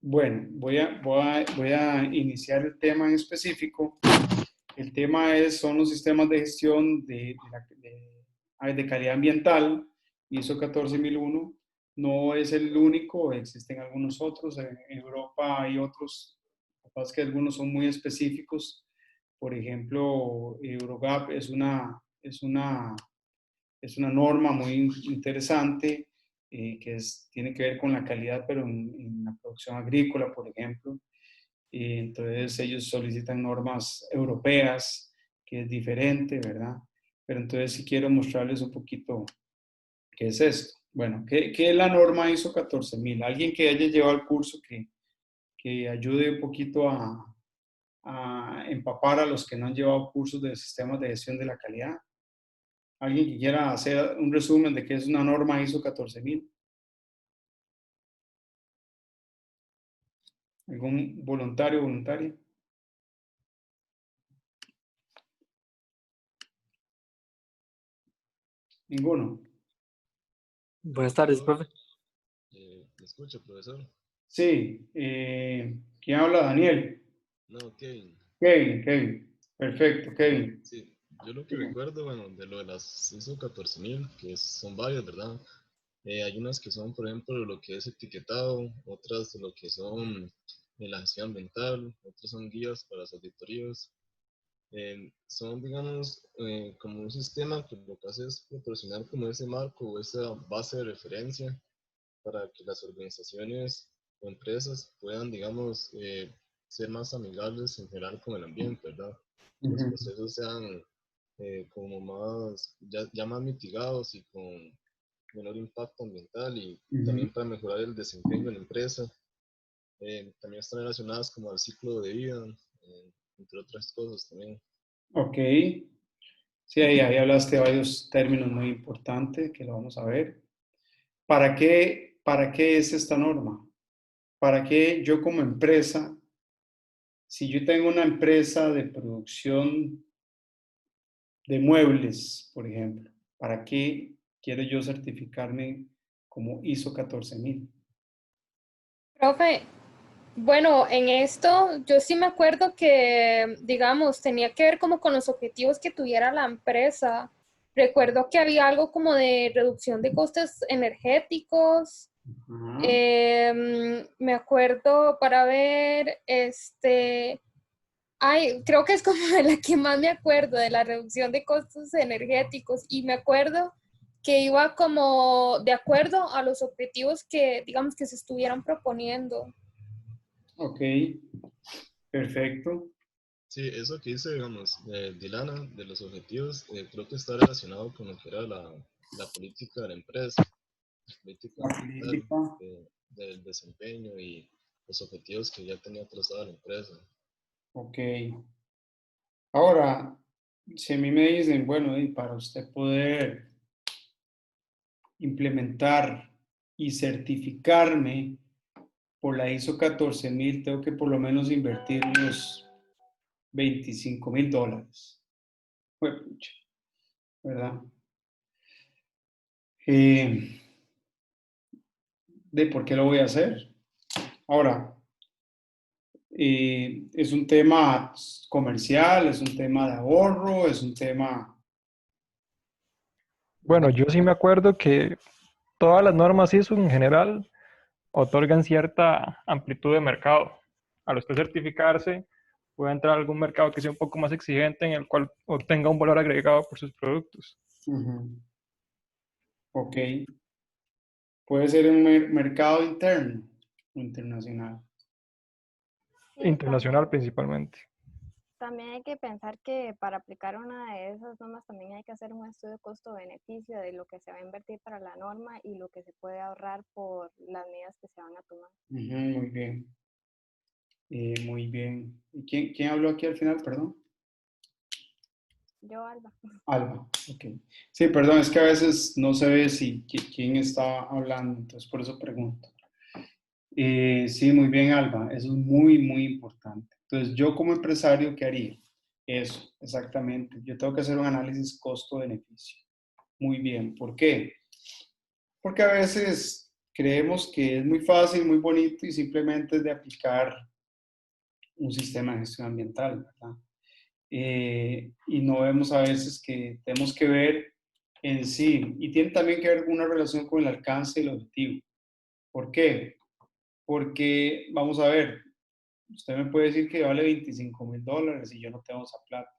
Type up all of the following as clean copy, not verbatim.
Bueno, voy a iniciar el tema en específico. El tema son los sistemas de gestión de calidad ambiental, ISO 14001. No es el único, existen algunos otros. En Europa hay otros, lo que pasa es que algunos son muy específicos. Por ejemplo, Eurogap es una norma muy interesante tiene que ver con la calidad, pero en la producción agrícola, por ejemplo. Entonces ellos solicitan normas europeas, que es diferente, ¿verdad? Pero entonces sí quiero mostrarles un poquito qué es esto. Bueno, ¿qué es la norma ISO 14000? Alguien que haya llevado el curso que ayude un poquito a empapar a los que no han llevado cursos de sistemas de gestión de la calidad. Alguien que quiera hacer un resumen de qué es una norma ISO 14000. ¿Algún voluntario o voluntaria? Ninguno. Buenas tardes, Yo, profe. ¿Me escucha, profesor? Sí. ¿Quién habla? Daniel. No, Kevin. Kevin. Perfecto, Kevin. Sí, yo lo que recuerdo, bueno, de lo de las ISO 14000, son varias, ¿verdad? Hay unas que son, por ejemplo, lo que es etiquetado, otras de lo que son la gestión ambiental, otras son guías para las auditorías. Son, digamos, como un sistema que lo que hace es proporcionar como ese marco o esa base de referencia para que las organizaciones o empresas puedan, digamos, ser más amigables en general con el ambiente, ¿verdad? Que los Ujú, procesos sean como más, ya más mitigados y con menor impacto ambiental y ujú. también para mejorar el desempeño de la empresa. También están relacionadas como al ciclo de vida, entre otras cosas también. Ok. Sí, ahí hablaste de varios términos muy importantes que lo vamos a ver. ¿Para qué es esta norma? ¿Para qué yo como empresa, si yo tengo una empresa de producción de muebles, por ejemplo, ¿para qué quiero yo certificarme como ISO 14000? Profe, bueno, en esto yo sí me acuerdo que, digamos, tenía que ver como con los objetivos que tuviera la empresa. Recuerdo que había algo como de reducción de costes energéticos. Ajá. Me acuerdo para ver, ay, creo que es como de la que más me acuerdo, de la reducción de costos energéticos. Y me acuerdo que iba como de acuerdo a los objetivos que, digamos, que se estuvieran proponiendo. Ok, perfecto. Sí, eso que dice, digamos, Dilana, de los objetivos, creo que está relacionado con lo que era la política de la empresa, la política La ambiental, política. del desempeño y los objetivos que ya tenía trazada la empresa. Ok. Ahora, si a mí me dicen, bueno, y para usted poder implementar y certificarme por la ISO 14000, tengo que por lo menos invertir unos $25,000. Fue pucha, ¿verdad? Eh, ¿De por qué lo voy a hacer? Ahora, es un tema comercial, es un tema de ahorro, es un tema, Bueno, yo sí me acuerdo que todas las normas ISO en general otorgan cierta amplitud de mercado. Al usted certificarse, puede entrar a algún mercado que sea un poco más exigente en el cual obtenga un valor agregado por sus productos. ok, puede ser un mercado interno o internacional. Sí, Internacional principalmente. también hay que pensar que para aplicar una de esas normas también hay que hacer un estudio costo-beneficio de lo que se va a invertir para la norma y lo que se puede ahorrar por las medidas que se van a tomar. Muy bien, muy bien. ¿Y quién habló aquí al final, perdón? Yo, Alba. Alba, ok. Sí, perdón, es que a veces no se ve quién está hablando, entonces por eso pregunto. Sí, muy bien, Alba, eso es muy, muy importante. Entonces, yo como empresario, ¿qué haría? Eso, exactamente. Yo tengo que hacer un análisis costo-beneficio. Muy bien, ¿por qué? Porque a veces creemos que es muy fácil, muy bonito y simplemente es de aplicar un sistema de gestión ambiental, ¿verdad? Y no vemos a veces que tenemos que ver en sí, y tiene también que ver con una relación con el alcance y el objetivo. ¿Por qué? Porque, vamos a ver, usted me puede decir que vale $25,000 y yo no tengo esa plata.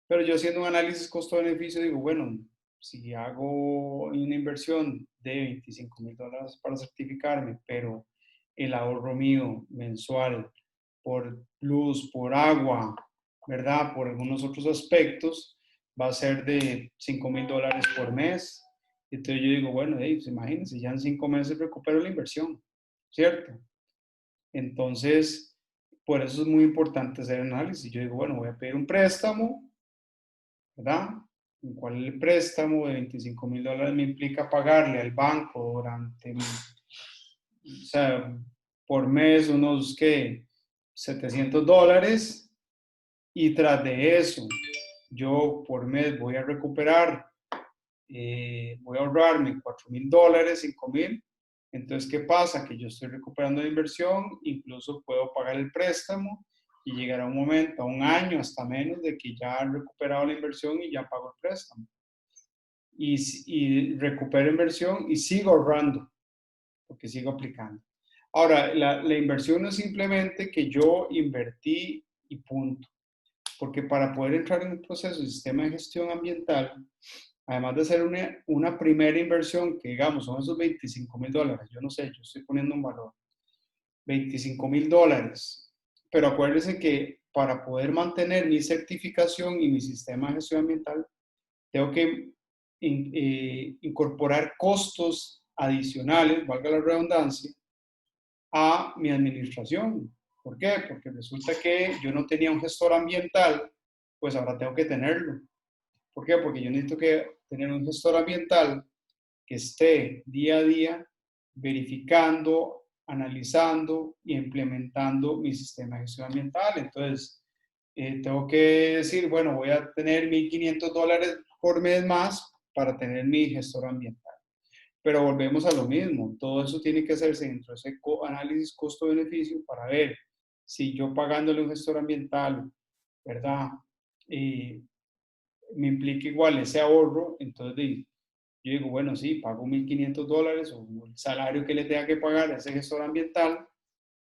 Pero yo haciendo un análisis costo-beneficio digo, bueno, si hago una inversión de $25,000 para certificarme, pero el ahorro mío mensual por luz, por agua, ¿verdad? Por algunos otros aspectos, va a ser de $5,000 por mes. Entonces yo digo, bueno, pues imagínense, ya en 5 meses recupero la inversión, ¿cierto? Entonces, por eso es muy importante hacer análisis. Yo digo, bueno, voy a pedir un préstamo, ¿verdad? En cual el préstamo de $25,000 me implica pagarle al banco durante, o sea, por mes unos, ¿qué? $700, y tras de eso, yo por mes voy a recuperar, voy a ahorrarme $4,000, $5,000. Entonces, ¿qué pasa? Que yo estoy recuperando la inversión, incluso puedo pagar el préstamo y llegará un momento, a un año, hasta menos, de que ya he recuperado la inversión y ya pago el préstamo. Y recupero inversión y sigo ahorrando, porque sigo aplicando. Ahora, la inversión no es simplemente que yo invertí y punto, porque para poder entrar en un proceso de sistema de gestión ambiental, además de hacer una primera inversión, que digamos son esos $25,000, yo no sé, yo estoy poniendo un valor, $25,000, pero acuérdense que para poder mantener mi certificación y mi sistema de gestión ambiental, tengo que incorporar costos adicionales, valga la redundancia, a mi administración. ¿Por qué? Porque resulta que yo no tenía un gestor ambiental, pues ahora tengo que tenerlo. ¿Por qué? Porque yo necesito que tener un gestor ambiental que esté día a día verificando, analizando y implementando mi sistema de gestión ambiental. Entonces, tengo que decir, bueno, voy a tener $1,500 por mes más para tener mi gestor ambiental. Pero volvemos a lo mismo, todo eso tiene que hacerse dentro de ese análisis costo-beneficio para ver si yo pagándole un gestor ambiental, ¿verdad? Me implica igual ese ahorro, entonces yo digo, bueno, sí, pago $1,500 o el salario que le tenga que pagar a ese gestor ambiental,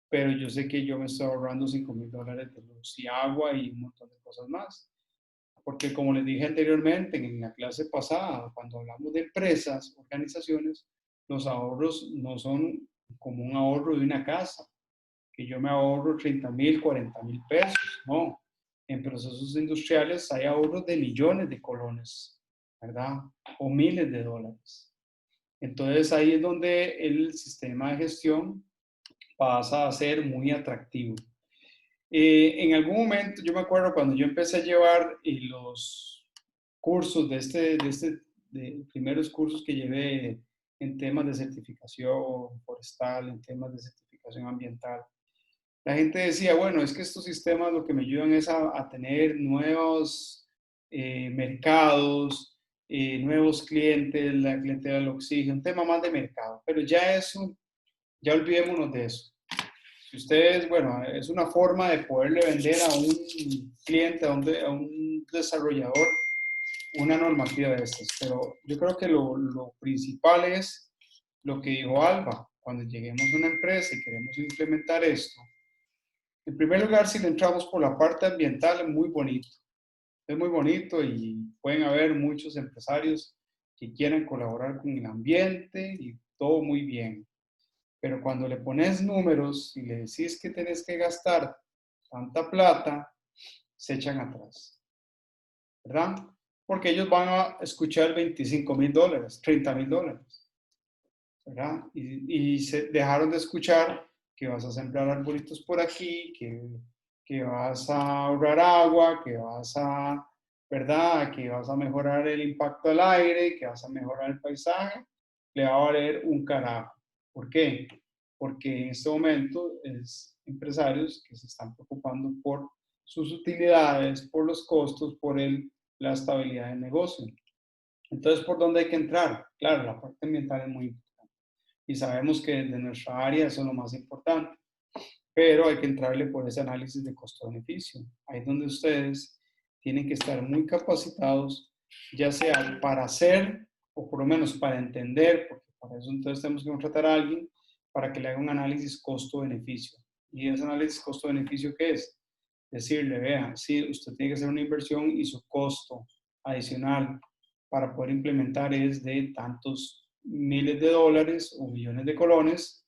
pero yo sé que yo me estoy ahorrando $5,000 de luz y agua y un montón de cosas más. Porque como les dije anteriormente en la clase pasada, cuando hablamos de empresas, organizaciones, los ahorros no son como un ahorro de una casa, que yo me ahorro 30,000, 40,000 pesos, no. En procesos industriales hay ahorros de millones de colones, ¿verdad? O miles de dólares. Entonces ahí es donde el sistema de gestión pasa a ser muy atractivo. En algún momento, yo me acuerdo cuando yo empecé a llevar los cursos de primeros cursos que llevé en temas de certificación forestal, en temas de certificación ambiental, la gente decía, bueno, es que estos sistemas lo que me ayudan es a tener nuevos mercados, nuevos clientes, la clientela del oxígeno, un tema más de mercado, pero ya eso, ya olvidémonos de eso. Si ustedes, bueno, es una forma de poderle vender a un cliente, a un desarrollador, una normativa de estas. Pero yo creo que lo principal es lo que dijo Alba. Cuando lleguemos a una empresa y queremos implementar esto, en primer lugar, si le entramos por la parte ambiental, es muy bonito. Es muy bonito y pueden haber muchos empresarios que quieran colaborar con el ambiente y todo muy bien. Pero cuando le pones números y le decís que tenés que gastar tanta plata, se echan atrás, ¿verdad? Porque ellos van a escuchar $25,000, $30,000, ¿verdad? Y se dejaron de escuchar que vas a sembrar arbolitos por aquí, que vas a ahorrar agua, que vas a, ¿verdad? Que vas a mejorar el impacto del aire, que vas a mejorar el paisaje, le va a valer un carajo. ¿Por qué? Porque en este momento es empresarios que se están preocupando por sus utilidades, por los costos, por la estabilidad del negocio. Entonces, ¿por dónde hay que entrar? Claro, la parte ambiental es muy importante. y sabemos que de nuestra área eso es lo más importante, pero hay que entrarle por ese análisis de costo-beneficio. Ahí es donde ustedes tienen que estar muy capacitados, ya sea para hacer o por lo menos para entender, porque para eso entonces tenemos que contratar a alguien para que le haga un análisis costo-beneficio. ¿Y ese análisis costo-beneficio qué es? Decirle, vea, sí, usted tiene que hacer una inversión y su costo adicional para poder implementar es de tantos miles de dólares o millones de colones,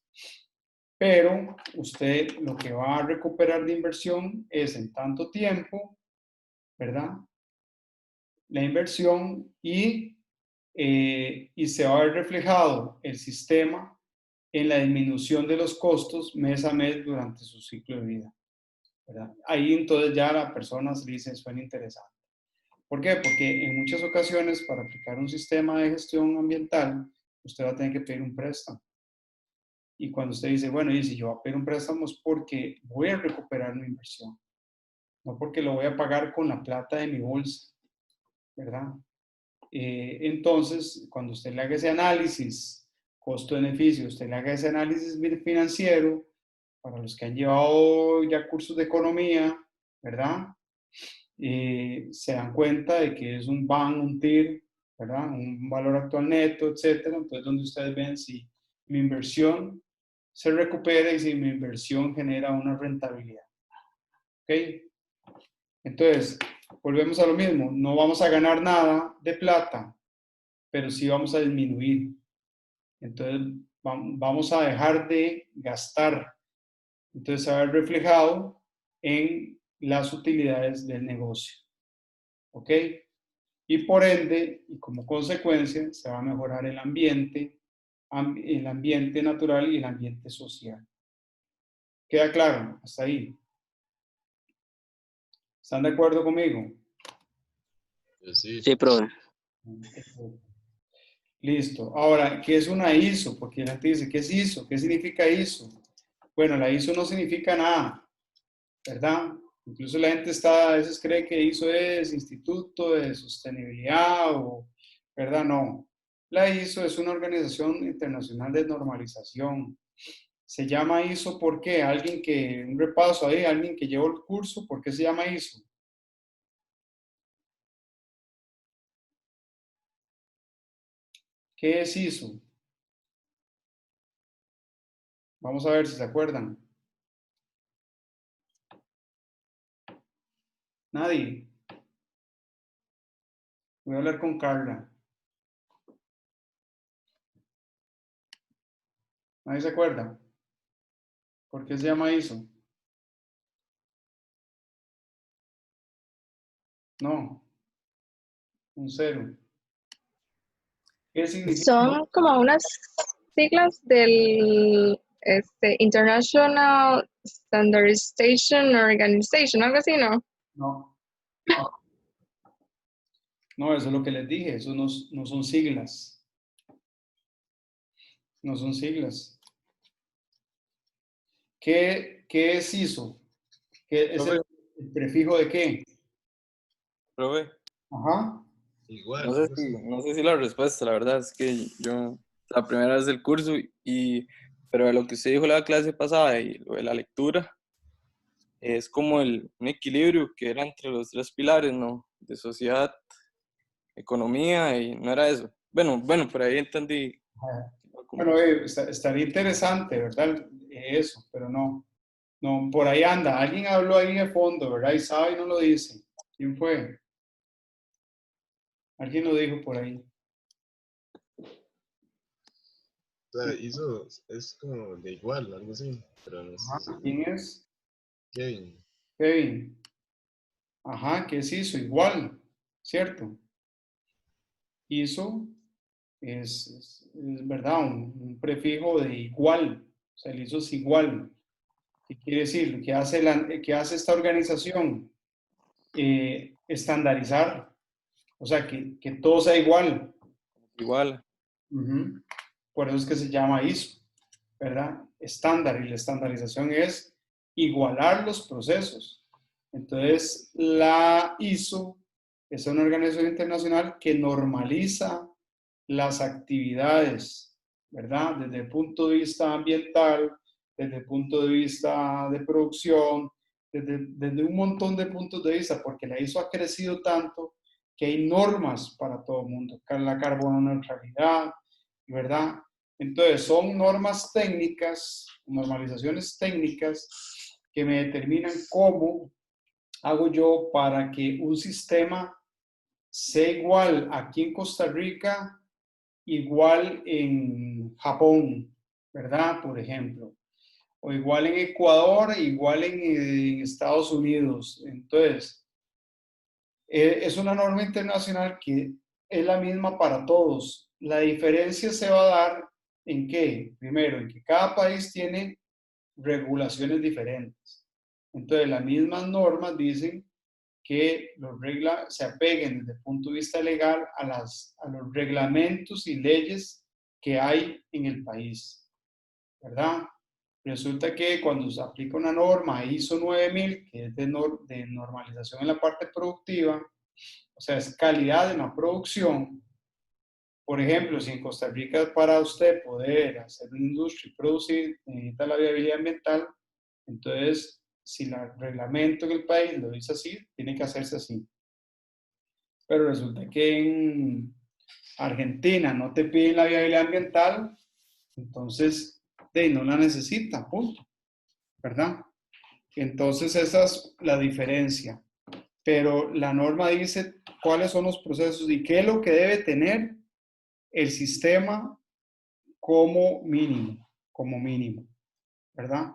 pero usted lo que va a recuperar de inversión es en tanto tiempo, ¿verdad? La inversión y se va a ver reflejado el sistema en la disminución de los costos mes a mes durante su ciclo de vida, ¿verdad? Ahí entonces ya la persona se dice, suena interesante. ¿Por qué? Porque en muchas ocasiones para aplicar un sistema de gestión ambiental, usted va a tener que pedir un préstamo. Y cuando usted dice, bueno, y si yo voy a pedir un préstamo es porque voy a recuperar mi inversión, no porque lo voy a pagar con la plata de mi bolsa, ¿verdad? Entonces, cuando usted le haga ese análisis costo-beneficio, usted le haga ese análisis financiero, para los que han llevado ya cursos de economía, ¿verdad? Se dan cuenta de que es un BAN, un TIR, ¿verdad? Un valor actual neto, etcétera. Entonces, donde ustedes ven si mi inversión se recupera y si mi inversión genera una rentabilidad. ¿Ok? Entonces, volvemos a lo mismo. No vamos a ganar nada de plata, pero sí vamos a disminuir. Entonces, vamos a dejar de gastar. Entonces, se va a ver reflejado en las utilidades del negocio. ¿Ok? Y por ende, y como consecuencia, se va a mejorar el ambiente natural y el ambiente social. ¿Queda claro? Hasta ahí. ¿Están de acuerdo conmigo? Sí. Sí, profe. Listo. Ahora, ¿qué es una ISO? Porque la gente dice, ¿qué es ISO? ¿Qué significa ISO? Bueno, la ISO no significa nada, ¿verdad? Incluso la gente a veces cree que ISO es Instituto de Sostenibilidad, ¿verdad? No. La ISO es una organización internacional de normalización. Se llama ISO porque un repaso ahí, alguien que llevó el curso, ¿por qué se llama ISO? ¿Qué es ISO? Vamos a ver si se acuerdan. Nadie. Voy a hablar con Carla. ¿Nadie se acuerda? ¿Por qué se llama ISO? No. Un cero. ¿Qué significa? Son como unas siglas del International Standardization Organization, algo así, ¿no? No. No, eso es lo que les dije. Eso no son siglas. No son siglas. ¿Qué es ISO? ¿Qué es el prefijo de qué? Profe, Ajá. Igual. no sé si la respuesta, la verdad es que yo la primera vez del curso pero de lo que usted dijo la clase pasada y lo de la lectura es como un equilibrio que era entre los tres pilares, ¿no? De sociedad, economía y no era eso. Bueno, por ahí entendí. Bueno, estaría interesante, ¿verdad? Eso, pero no. No, por ahí anda. Alguien habló ahí de fondo, ¿verdad? Y sabe y no lo dice. ¿Quién fue? Alguien lo dijo por ahí. O sea, ISO es como de igual, algo así. Pero no sé si... ¿Quién es? Kevin. Kevin. Ajá, ¿qué es ISO? Igual, ¿cierto? ISO es verdad, un prefijo de igual. O sea, el ISO es igual. ¿Qué quiere decir? ¿Qué hace esta organización? Estandarizar. O sea, que todo sea igual. Igual. Uh-huh. Por eso es que se llama ISO, ¿verdad? Estándar, y la estandarización es igualar los procesos. Entonces, la ISO es una organización internacional que normaliza las actividades ¿verdad? Desde el punto de vista ambiental, desde el punto de vista de producción, desde un montón de puntos de vista, porque la ISO ha crecido tanto que hay normas para todo el mundo, la carbono neutralidad, ¿verdad? Entonces, son normas técnicas, normalizaciones técnicas que me determinan cómo hago yo para que un sistema sea igual aquí en Costa Rica, igual en Japón, ¿verdad? Por ejemplo. O igual en Ecuador, igual en Estados Unidos. Entonces, es una norma internacional que es la misma para todos. La diferencia se va a dar en qué? Primero, en que cada país tiene regulaciones diferentes. Entonces, las mismas normas dicen que los reglas se apeguen desde el punto de vista legal a los reglamentos y leyes que hay en el país, ¿verdad? Resulta que cuando se aplica una norma ISO 9000, que es de normalización en la parte productiva, o sea, es calidad en la producción. Por ejemplo, si en Costa Rica para usted poder hacer una industria y producir necesita la viabilidad ambiental, entonces si el reglamento en el país lo dice así, tiene que hacerse así. Pero resulta que en Argentina no te piden la viabilidad ambiental, entonces no la necesita, punto, ¿verdad? Entonces esa es la diferencia. Pero la norma dice cuáles son los procesos y qué es lo que debe tener el sistema como mínimo, ¿verdad?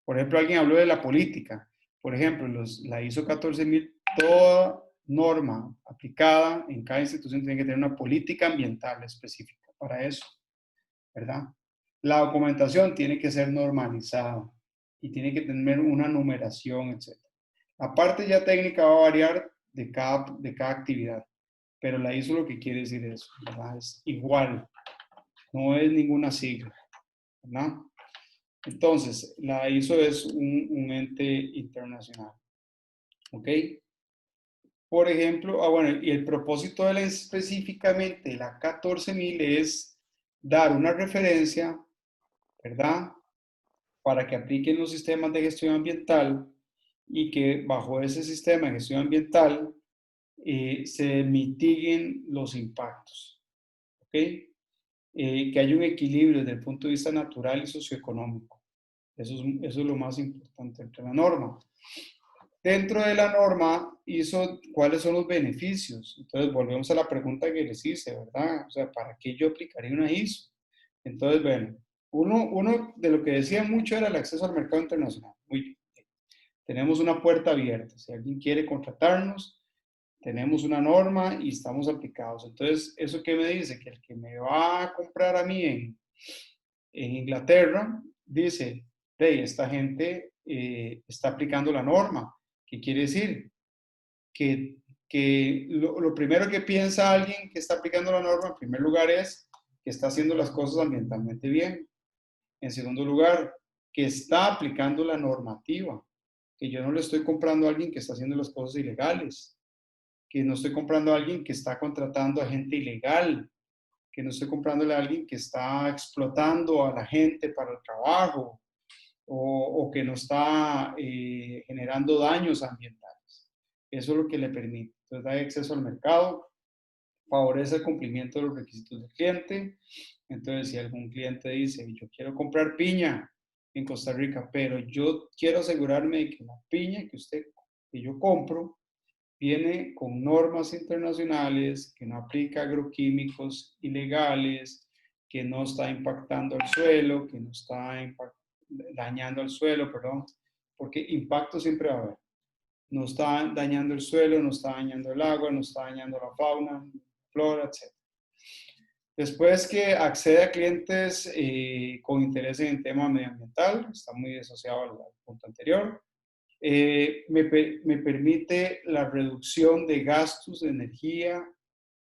Por ejemplo, alguien habló de la política. Por ejemplo, la ISO 14000, toda norma aplicada en cada institución tiene que tener una política ambiental específica para eso, ¿verdad? La documentación tiene que ser normalizada y tiene que tener una numeración, etc. La parte ya técnica va a variar de cada actividad, pero la ISO lo que quiere decir es, ¿verdad? Es igual, no es ninguna sigla, ¿verdad? Entonces, la ISO es un ente internacional, ¿ok? Por ejemplo, bueno, y el propósito de la específicamente la 14000 es dar una referencia, ¿verdad? Para que apliquen los sistemas de gestión ambiental y que bajo ese sistema de gestión ambiental se mitiguen los impactos, ¿ok? Que haya un equilibrio desde el punto de vista natural y socioeconómico. Eso es lo más importante entre la norma. Dentro de la norma hizo cuáles son los beneficios. Entonces volvemos a la pregunta que les hice, ¿verdad? O sea, ¿para qué yo aplicaría una ISO? Entonces, bueno, uno de lo que decía mucho era el acceso al mercado internacional. Muy bien. Tenemos una puerta abierta. Si alguien quiere contratarnos, tenemos una norma y estamos aplicados. Entonces, ¿eso qué me dice? Que el que me va a comprar a mí en Inglaterra dice, hey, esta gente está aplicando la norma. ¿Qué quiere decir? Que lo primero que piensa alguien que está aplicando la norma, en primer lugar, es que está haciendo las cosas ambientalmente bien. En segundo lugar, que está aplicando la normativa, que yo no le estoy comprando a alguien que está haciendo las cosas ilegales, que no estoy comprando a alguien que está contratando a gente ilegal, que no estoy comprándole a alguien que está explotando a la gente para el trabajo o que no está generando daños ambientales. Eso es lo que le permite. Entonces, da acceso al mercado, favorece el cumplimiento de los requisitos del cliente. Entonces, si algún cliente dice, yo quiero comprar piña en Costa Rica, pero yo quiero asegurarme de que la piña que yo compro viene con normas internacionales, que no aplica agroquímicos ilegales, que no está impactando el suelo, que no está dañando el suelo, perdón, porque impacto siempre va a haber. No está dañando el suelo, no está dañando el agua, no está dañando la fauna, flora, etc. Después que accede a clientes con interés en el tema medioambiental, está muy asociado al punto anterior, me permite la reducción de gastos de energía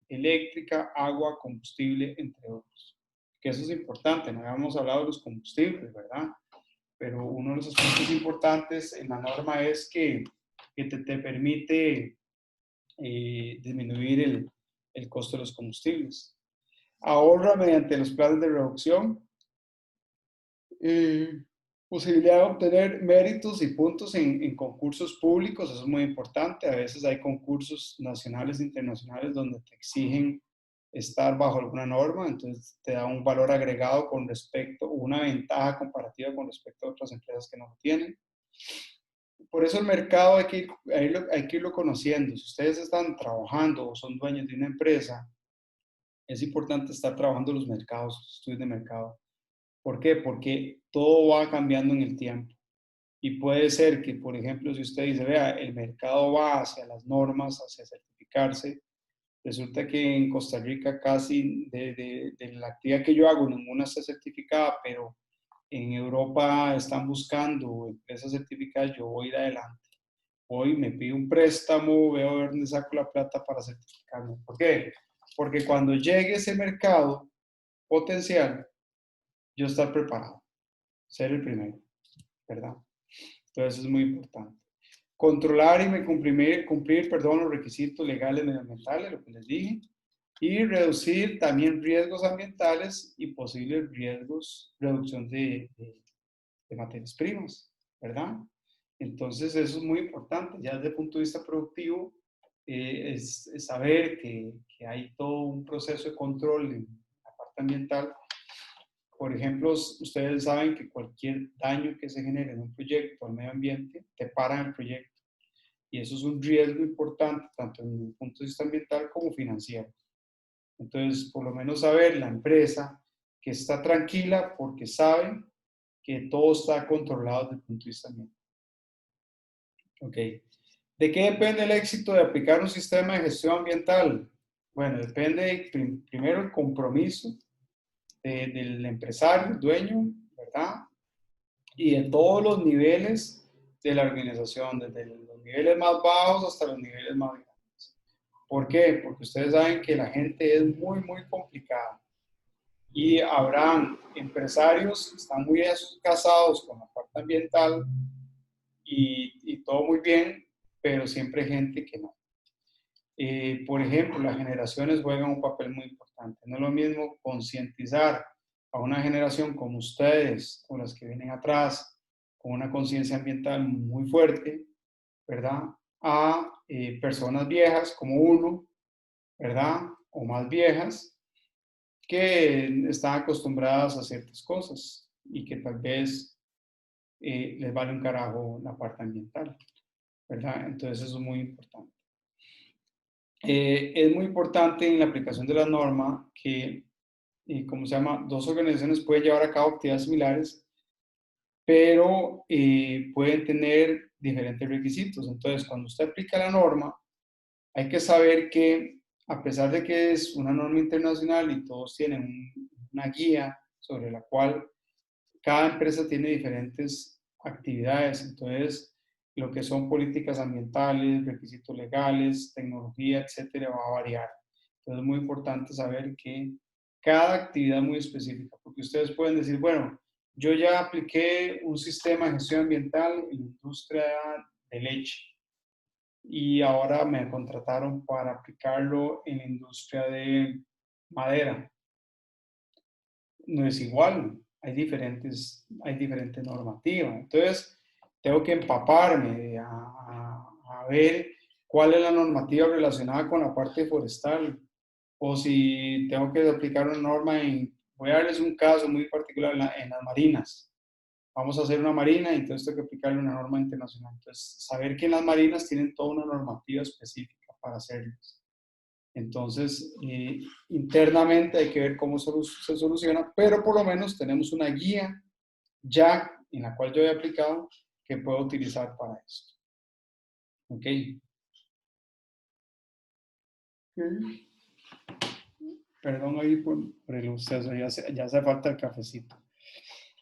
eléctrica, agua, combustible, entre otros. Que eso es importante, no habíamos hablado de los combustibles, ¿verdad? Pero uno de los aspectos importantes en la norma es que te permite disminuir el costo de los combustibles. ahorra mediante los planes de reducción, posibilidad de obtener méritos y puntos en concursos públicos, eso es muy importante. A veces hay concursos nacionales e internacionales donde te exigen estar bajo alguna norma, entonces te da un valor agregado con respecto, una ventaja comparativa con respecto a otras empresas que no lo tienen. Por eso el mercado hay que irlo conociendo. Si ustedes están trabajando o son dueños de una empresa, es importante estar trabajando los mercados, los estudios de mercado. ¿Por qué? Porque todo va cambiando en el tiempo. Y puede ser que, por ejemplo, si usted dice, vea, el mercado va hacia las normas, hacia certificarse, resulta que en Costa Rica casi de la actividad que yo hago, ninguna está certificada, pero en Europa están buscando empresas certificadas, yo voy de adelante. Hoy me pido un préstamo, veo a ver dónde saco la plata para certificarme. ¿Por qué? Porque cuando llegue ese mercado potencial, yo estar preparado, ser el primero, ¿verdad? Entonces es muy importante. Controlar y cumplir los requisitos legales medioambientales, lo que les dije, y reducir también riesgos ambientales y posibles riesgos, reducción de materias primas, ¿verdad? Entonces eso es muy importante, ya desde el punto de vista productivo, es saber que hay todo un proceso de control en la parte ambiental. Por ejemplo, ustedes saben que cualquier daño que se genere en un proyecto al medio ambiente, te paran el proyecto. Y eso es un riesgo importante, tanto en el punto de vista ambiental como financiero. Entonces, por lo menos saber la empresa que está tranquila porque sabe que todo está controlado desde el punto de vista ambiental. Ok. ¿De qué depende el éxito de aplicar un sistema de gestión ambiental? Bueno, depende primero el compromiso del empresario, el dueño, ¿verdad? Y de todos los niveles de la organización, desde los niveles más bajos hasta los niveles más grandes. ¿Por qué? Porque ustedes saben que la gente es muy, muy complicada. Y habrán empresarios que están muy casados con la parte ambiental y todo muy bien, pero siempre hay gente que no. Por ejemplo, las generaciones juegan un papel muy importante. No es lo mismo concientizar a una generación como ustedes o las que vienen atrás, con una conciencia ambiental muy fuerte, ¿verdad? A personas viejas como uno, ¿verdad? O más viejas, que están acostumbradas a ciertas cosas y que tal vez les vale un carajo la parte ambiental, ¿verdad? Entonces eso es muy importante. Es muy importante en la aplicación de la norma que, ¿cómo se llama? Dos organizaciones pueden llevar a cabo actividades similares, pero pueden tener diferentes requisitos. Entonces, cuando usted aplica la norma, hay que saber que, a pesar de que es una norma internacional y todos tienen una guía sobre la cual cada empresa tiene diferentes actividades, entonces lo que son políticas ambientales, requisitos legales, tecnología, etcétera, va a variar. Entonces es muy importante saber que cada actividad es muy específica, porque ustedes pueden decir, bueno, yo ya apliqué un sistema de gestión ambiental en la industria de leche y ahora me contrataron para aplicarlo en la industria de madera. No es igual, hay diferentes normativas. Entonces, tengo que empaparme a ver cuál es la normativa relacionada con la parte forestal. O si tengo que aplicar una norma voy a darles un caso muy particular en las marinas. Vamos a hacer una marina y entonces tengo que aplicarle una norma internacional. Entonces, saber que en las marinas tienen toda una normativa específica para hacerlas. Entonces, internamente hay que ver cómo se soluciona, pero por lo menos tenemos una guía ya en la cual yo he aplicado que puedo utilizar para esto. ¿Ok? Perdón ahí por el exceso, ya hace falta el cafecito.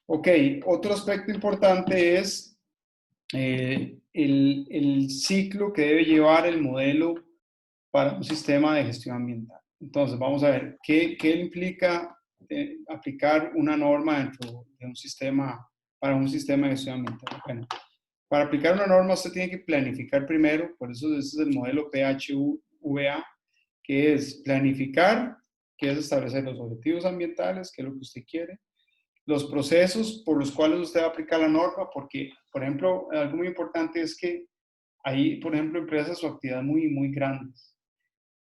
Ok, otro aspecto importante es el ciclo que debe llevar el modelo para un sistema de gestión ambiental. Entonces, vamos a ver, ¿qué implica aplicar una norma dentro de un sistema, para un sistema de gestión ambiental? Bueno, para aplicar una norma usted tiene que planificar primero, por eso ese es el modelo PHVA, que es planificar, que es establecer los objetivos ambientales, que es lo que usted quiere, los procesos por los cuales usted va a aplicar la norma, porque, por ejemplo, algo muy importante es que hay, por ejemplo, empresas o actividades muy grandes.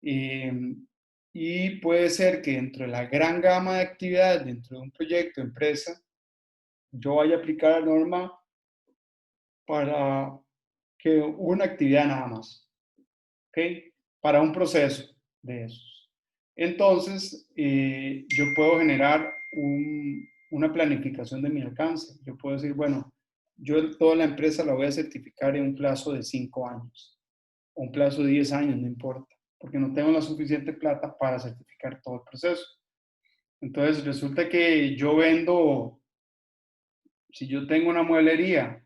Y puede ser que dentro de la gran gama de actividades, dentro de un proyecto, empresa, yo vaya a aplicar la norma para que una actividad nada más, ¿ok? Para un proceso de esos. Entonces, yo puedo generar una planificación de mi alcance. Yo puedo decir, bueno, yo toda la empresa la voy a certificar en un plazo de 5 años, o un plazo de 10 años, no importa, porque no tengo la suficiente plata para certificar todo el proceso. Entonces, resulta que yo vendo, si yo tengo una mueblería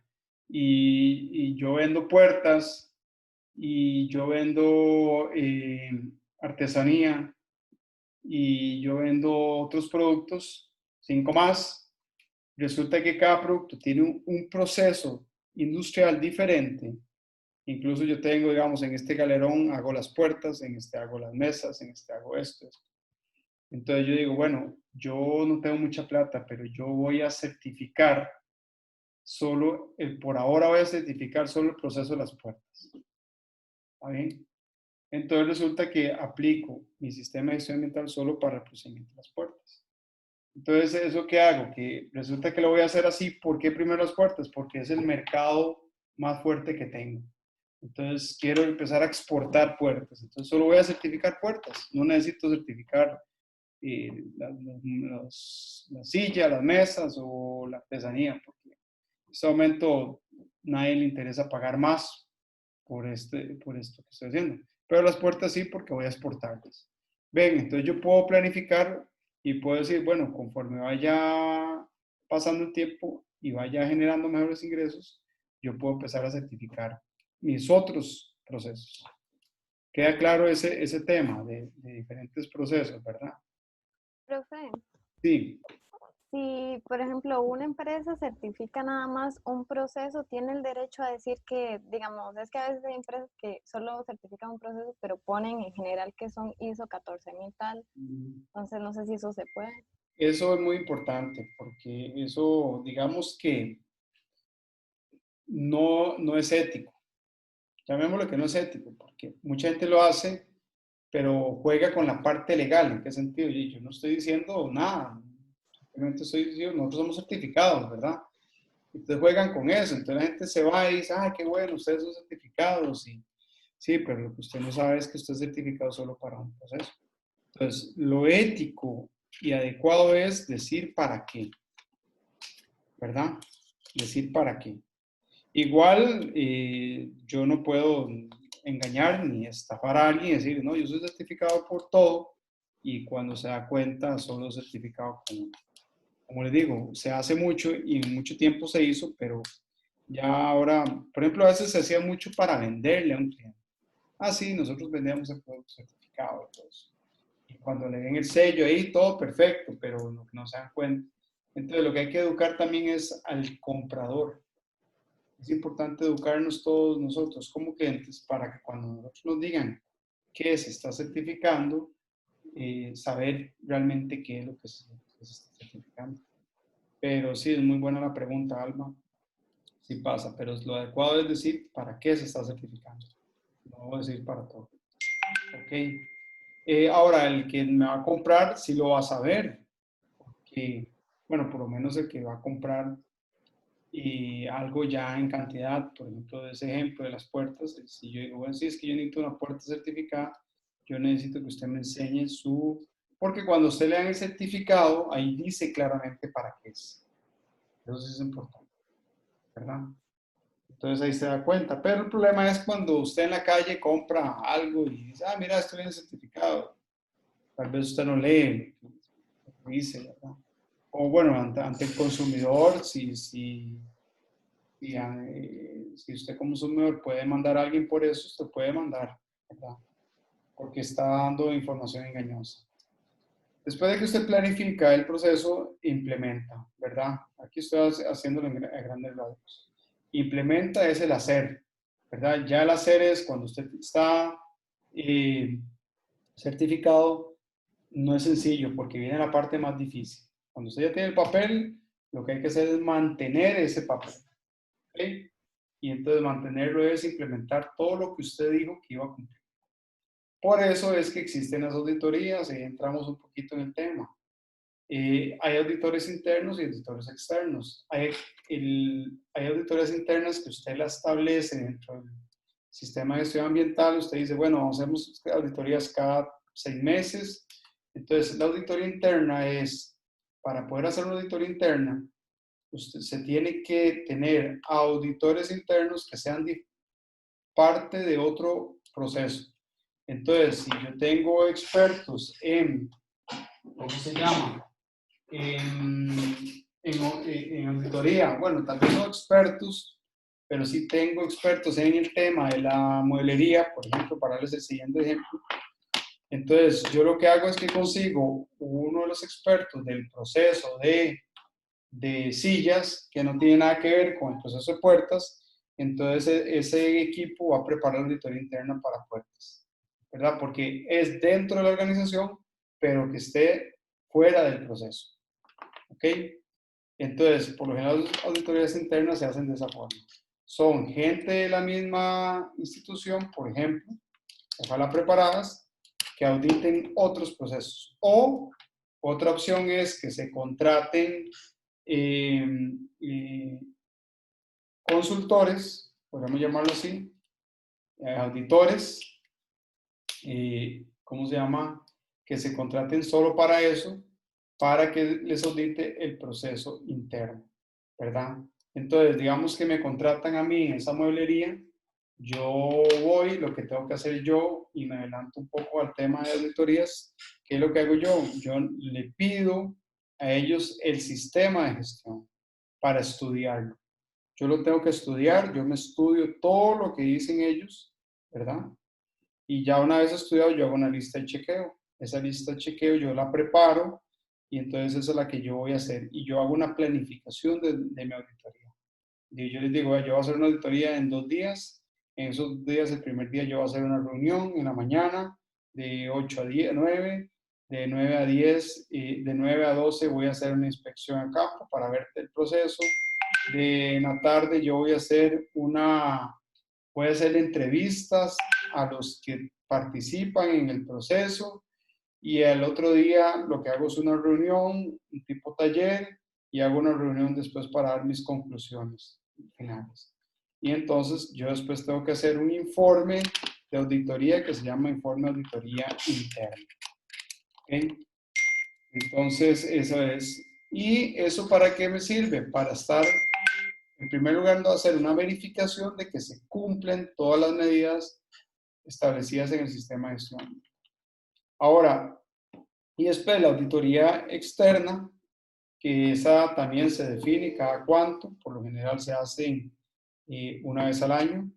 y yo vendo puertas y yo vendo artesanía y yo vendo otros productos, 5 más, resulta que cada producto tiene un proceso industrial diferente. Incluso yo tengo, digamos, en este galerón hago las puertas, en este hago las mesas, en este hago esto. Entonces yo digo, bueno, yo no tengo mucha plata, pero yo voy a certificar solo, por ahora voy a certificar solo el proceso de las puertas. ¿Está bien? Entonces resulta que aplico mi sistema de gestión ambiental solo para el procedimiento de las puertas. Entonces, ¿eso qué hago? Que resulta que lo voy a hacer así. ¿Por qué primero las puertas? Porque es el mercado más fuerte que tengo. Entonces, quiero empezar a exportar puertas. Entonces, solo voy a certificar puertas. No necesito certificar las sillas, las mesas o la artesanía, porque en este momento nadie le interesa pagar más por esto que estoy haciendo. Pero las puertas sí, porque voy a exportarlas. Ven, entonces yo puedo planificar y puedo decir, bueno, conforme vaya pasando el tiempo y vaya generando mejores ingresos, yo puedo empezar a certificar mis otros procesos. Queda claro ese tema de diferentes procesos, ¿verdad? Profe, Sí. si por ejemplo una empresa certifica nada más un proceso, tiene el derecho a decir que, digamos, es que a veces hay empresas que solo certifican un proceso, pero ponen en general que son ISO 14000 tal. Entonces no sé si eso se puede. Eso es muy importante porque eso, digamos que no es ético. Llamémoslo que no es ético, porque mucha gente lo hace, pero juega con la parte legal. ¿En qué sentido? Yo no estoy diciendo nada. Simplemente estoy diciendo, nosotros somos certificados, ¿verdad? Entonces juegan con eso. Entonces la gente se va y dice, ah, qué bueno, ustedes son certificados. Y, sí, pero lo que usted no sabe es que usted es certificado solo para un proceso. Entonces, lo ético y adecuado es decir para qué, ¿verdad? Decir para qué. Igual, yo no puedo engañar ni estafar a alguien y decir, no, yo soy certificado por todo y cuando se da cuenta solo certificado como les digo, se hace mucho y mucho tiempo se hizo, pero ya ahora, por ejemplo, a veces se hacía mucho para venderle a un cliente. Ah, sí, nosotros vendíamos el producto certificado. Entonces, y cuando le den el sello ahí, todo perfecto, pero no se dan cuenta. Entonces, lo que hay que educar también es al comprador. Es importante educarnos todos nosotros como clientes para que cuando nosotros nos digan qué se está certificando, saber realmente qué es lo que se está certificando. Pero sí, es muy buena la pregunta, Alma. Sí pasa, pero lo adecuado es decir para qué se está certificando. No decir para todo. Ok. Ahora, el que me va a comprar sí lo va a saber. Porque, bueno, por lo menos el que va a comprar algo ya en cantidad, por ejemplo, de ese ejemplo de las puertas, si yo digo, bueno, sí, es que yo necesito una puerta certificada, yo necesito que usted me enseñe porque cuando usted le dan el certificado, ahí dice claramente para qué es. Eso sí es importante, ¿verdad? Entonces ahí se da cuenta. Pero el problema es cuando usted en la calle compra algo y dice, ah, mira, esto viene certificado. Tal vez usted no lee lo que dice, ¿verdad? O bueno, ante el consumidor, si usted como consumidor puede mandar a alguien por eso, usted puede mandar, ¿verdad? Porque está dando información engañosa. Después de que usted planifica el proceso, implementa, ¿verdad? Aquí estoy haciéndolo a grandes rasgos. Implementa es el hacer, ¿verdad? Ya el hacer es cuando usted está certificado, no es sencillo porque viene la parte más difícil. Cuando usted ya tiene el papel, lo que hay que hacer es mantener ese papel. ¿Okay? Y entonces mantenerlo es implementar todo lo que usted dijo que iba a cumplir. Por eso es que existen las auditorías y entramos un poquito en el tema. Hay auditores internos y auditores externos. Hay auditorías internas que usted las establece dentro del sistema de gestión ambiental. Usted dice, bueno, hacemos auditorías cada 6 meses. Entonces, la auditoría interna es, para poder hacer una auditoría interna, usted se tiene que tener auditores internos que sean parte de otro proceso. Entonces, si yo tengo expertos en, ¿cómo se llama? En auditoría, bueno, tal vez no expertos, pero sí tengo expertos en el tema de la mueblería, por ejemplo, para darles el siguiente ejemplo. Entonces, yo lo que hago es que consigo uno de los expertos del proceso de sillas, que no tiene nada que ver con el proceso de puertas, entonces ese equipo va a preparar la auditoría interna para puertas, ¿verdad? Porque es dentro de la organización, pero que esté fuera del proceso, ¿ok? Entonces, por lo general, las auditorías internas se hacen de esa forma. Son gente de la misma institución, por ejemplo, ojalá preparadas, que auditen otros procesos. O otra opción es que se contraten consultores, podemos llamarlo así, auditores, ¿cómo se llama? Que se contraten solo para eso, para que les audite el proceso interno, ¿verdad? Entonces, digamos que me contratan a mí en esa mueblería, yo voy, lo que tengo que hacer yo, y me adelanto un poco al tema de auditorías, ¿qué es lo que hago yo? Yo le pido a ellos el sistema de gestión para estudiarlo. Yo lo tengo que estudiar, yo me estudio todo lo que dicen ellos, ¿verdad? Y ya una vez estudiado, yo hago una lista de chequeo. Esa lista de chequeo yo la preparo y entonces esa es la que yo voy a hacer. Y yo hago una planificación de mi auditoría. Y yo les digo, yo voy a hacer una auditoría en 2 días. En esos días, el primer día yo voy a hacer una reunión en la mañana de 8 a 10, 9, de 9 a 10, de 9 a 12 voy a hacer una inspección a campo para ver el proceso. En la tarde yo voy a hacer entrevistas a los que participan en el proceso y el otro día lo que hago es una reunión, un tipo taller, y hago una reunión después para dar mis conclusiones finales. Y entonces yo después tengo que hacer un informe de auditoría que se llama informe de auditoría interna. ¿Okay? Entonces, eso es. ¿Y eso para qué me sirve? Para estar, en primer lugar, hacer una verificación de que se cumplen todas las medidas establecidas en el sistema de gestión. Ahora, y después la auditoría externa, que esa también se define cada cuánto, por lo general se hace una vez al año,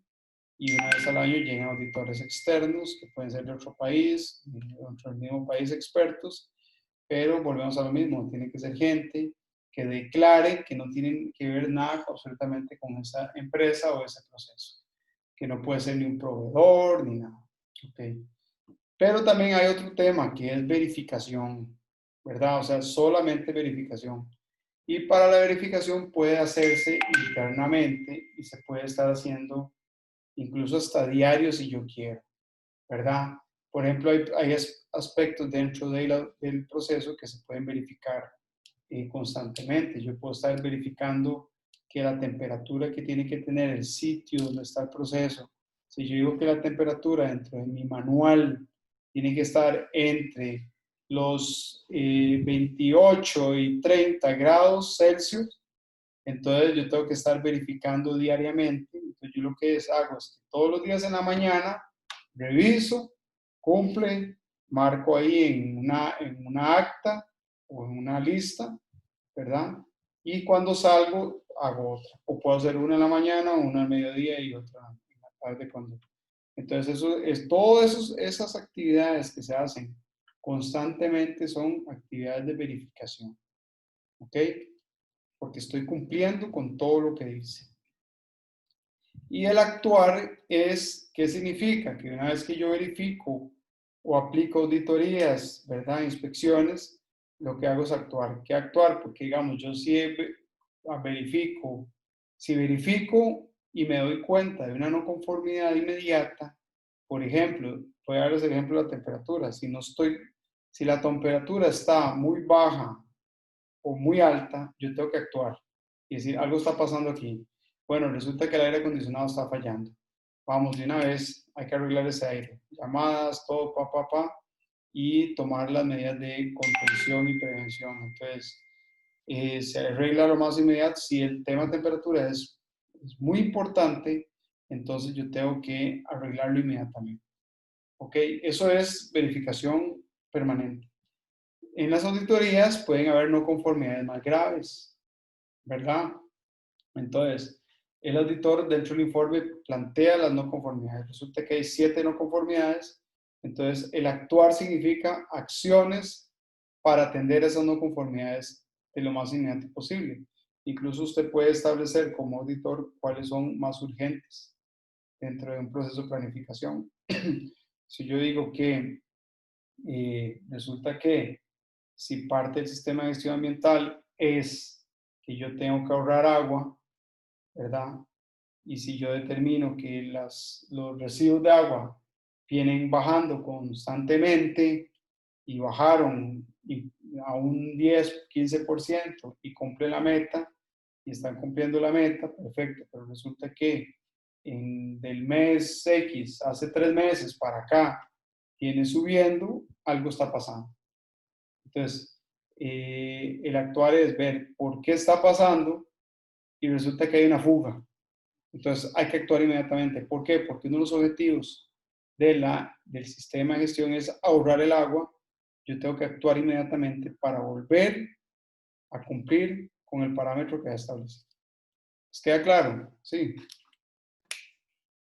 y una vez al año llegan auditores externos, que pueden ser de otro país, del mismo país expertos, pero volvemos a lo mismo, tiene que ser gente que declare que no tienen que ver nada absolutamente con esa empresa o ese proceso, que no puede ser ni un proveedor ni nada. ¿Okay? Pero también hay otro tema que es verificación, ¿verdad? O sea, solamente verificación. Y para la verificación puede hacerse internamente y se puede estar haciendo incluso hasta diario si yo quiero, ¿verdad? Por ejemplo, hay aspectos dentro del proceso que se pueden verificar constantemente. Yo puedo estar verificando que la temperatura que tiene que tener el sitio donde está el proceso, si yo digo que la temperatura dentro de mi manual tiene que estar entre los 28 y 30 grados Celsius, entonces yo tengo que estar verificando diariamente. Entonces yo lo que hago es que todos los días en la mañana reviso, cumple, marco ahí en una acta o en una lista, ¿verdad? Y cuando salgo hago otra. O puedo hacer una en la mañana, una al mediodía y otra en la tarde cuando. Entonces todas esas actividades que se hacen constantemente son actividades de verificación. ¿Ok? Porque estoy cumpliendo con todo lo que dice. Y el actuar es, ¿qué significa? Que una vez que yo verifico o aplico auditorías, ¿verdad? Inspecciones, lo que hago es actuar. ¿Qué actuar? Porque, digamos, yo sí verifico, si verifico y me doy cuenta de una no conformidad inmediata, por ejemplo, voy a darles el ejemplo de la temperatura. Si la temperatura está muy baja o muy alta, yo tengo que actuar y decir, algo está pasando aquí. Bueno, resulta que el aire acondicionado está fallando. Vamos, de una vez, hay que arreglar ese aire. Llamadas, todo, y tomar las medidas de contención y prevención. Entonces, se arregla lo más inmediato. Si el tema de temperatura es muy importante, entonces yo tengo que arreglarlo inmediatamente. ¿Ok? Eso es verificación permanente. En las auditorías pueden haber no conformidades más graves, ¿verdad? Entonces, el auditor dentro del informe plantea las no conformidades. Resulta que hay 7 no conformidades. Entonces, el actuar significa acciones para atender esas no conformidades de lo más inmediato posible. Incluso usted puede establecer como auditor cuáles son más urgentes dentro de un proceso de planificación. Si yo digo que resulta que si parte del sistema de gestión ambiental es que yo tengo que ahorrar agua, ¿verdad? Y si yo determino que los residuos de agua vienen bajando constantemente y bajaron a un 10, 15% y cumplen la meta y están cumpliendo la meta, perfecto, pero resulta que del mes X, hace 3 meses para acá, viene subiendo, algo está pasando. Entonces, el actuar es ver por qué está pasando y resulta que hay una fuga. Entonces, hay que actuar inmediatamente. ¿Por qué? Porque uno de los objetivos del sistema de gestión es ahorrar el agua. Yo tengo que actuar inmediatamente para volver a cumplir con el parámetro que ha establecido. ¿Les queda claro? Sí.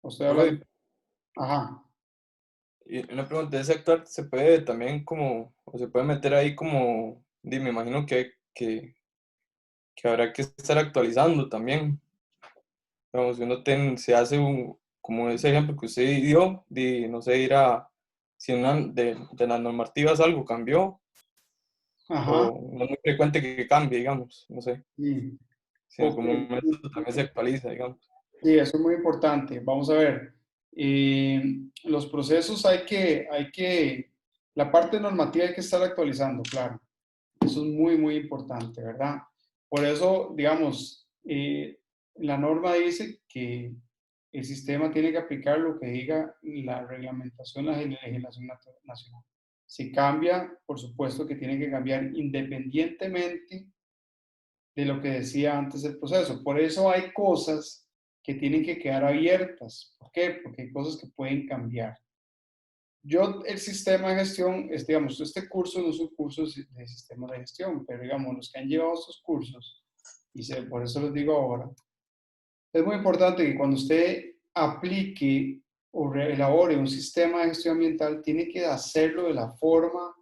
Usted habla de... Ajá. Y una pregunta, ¿ese actuar se puede también como, o se puede meter ahí como, me imagino que habrá que estar actualizando también? Vamos, si uno se hace como ese ejemplo que usted dio, de, no sé, si de las normativas algo cambió, Ajá. o no es muy frecuente que cambie, digamos, no sé, Sí. si en Ok. algún momento también se actualiza, digamos. Sí, eso es muy importante. Vamos a ver. Los procesos la parte normativa hay que estar actualizando, claro. Eso es muy, muy importante, ¿verdad? Por eso, digamos, la norma dice que el sistema tiene que aplicar lo que diga la reglamentación, la legislación nacional. Si cambia, por supuesto que tiene que cambiar independientemente de lo que decía antes el proceso. Por eso hay cosas que tienen que quedar abiertas. ¿Por qué? Porque hay cosas que pueden cambiar. El sistema de gestión, digamos, este curso no es un curso de sistema de gestión, pero digamos, los que han llevado estos cursos, por eso les digo ahora, es muy importante que cuando usted aplique o elabore un sistema de gestión ambiental, tiene que hacerlo de la forma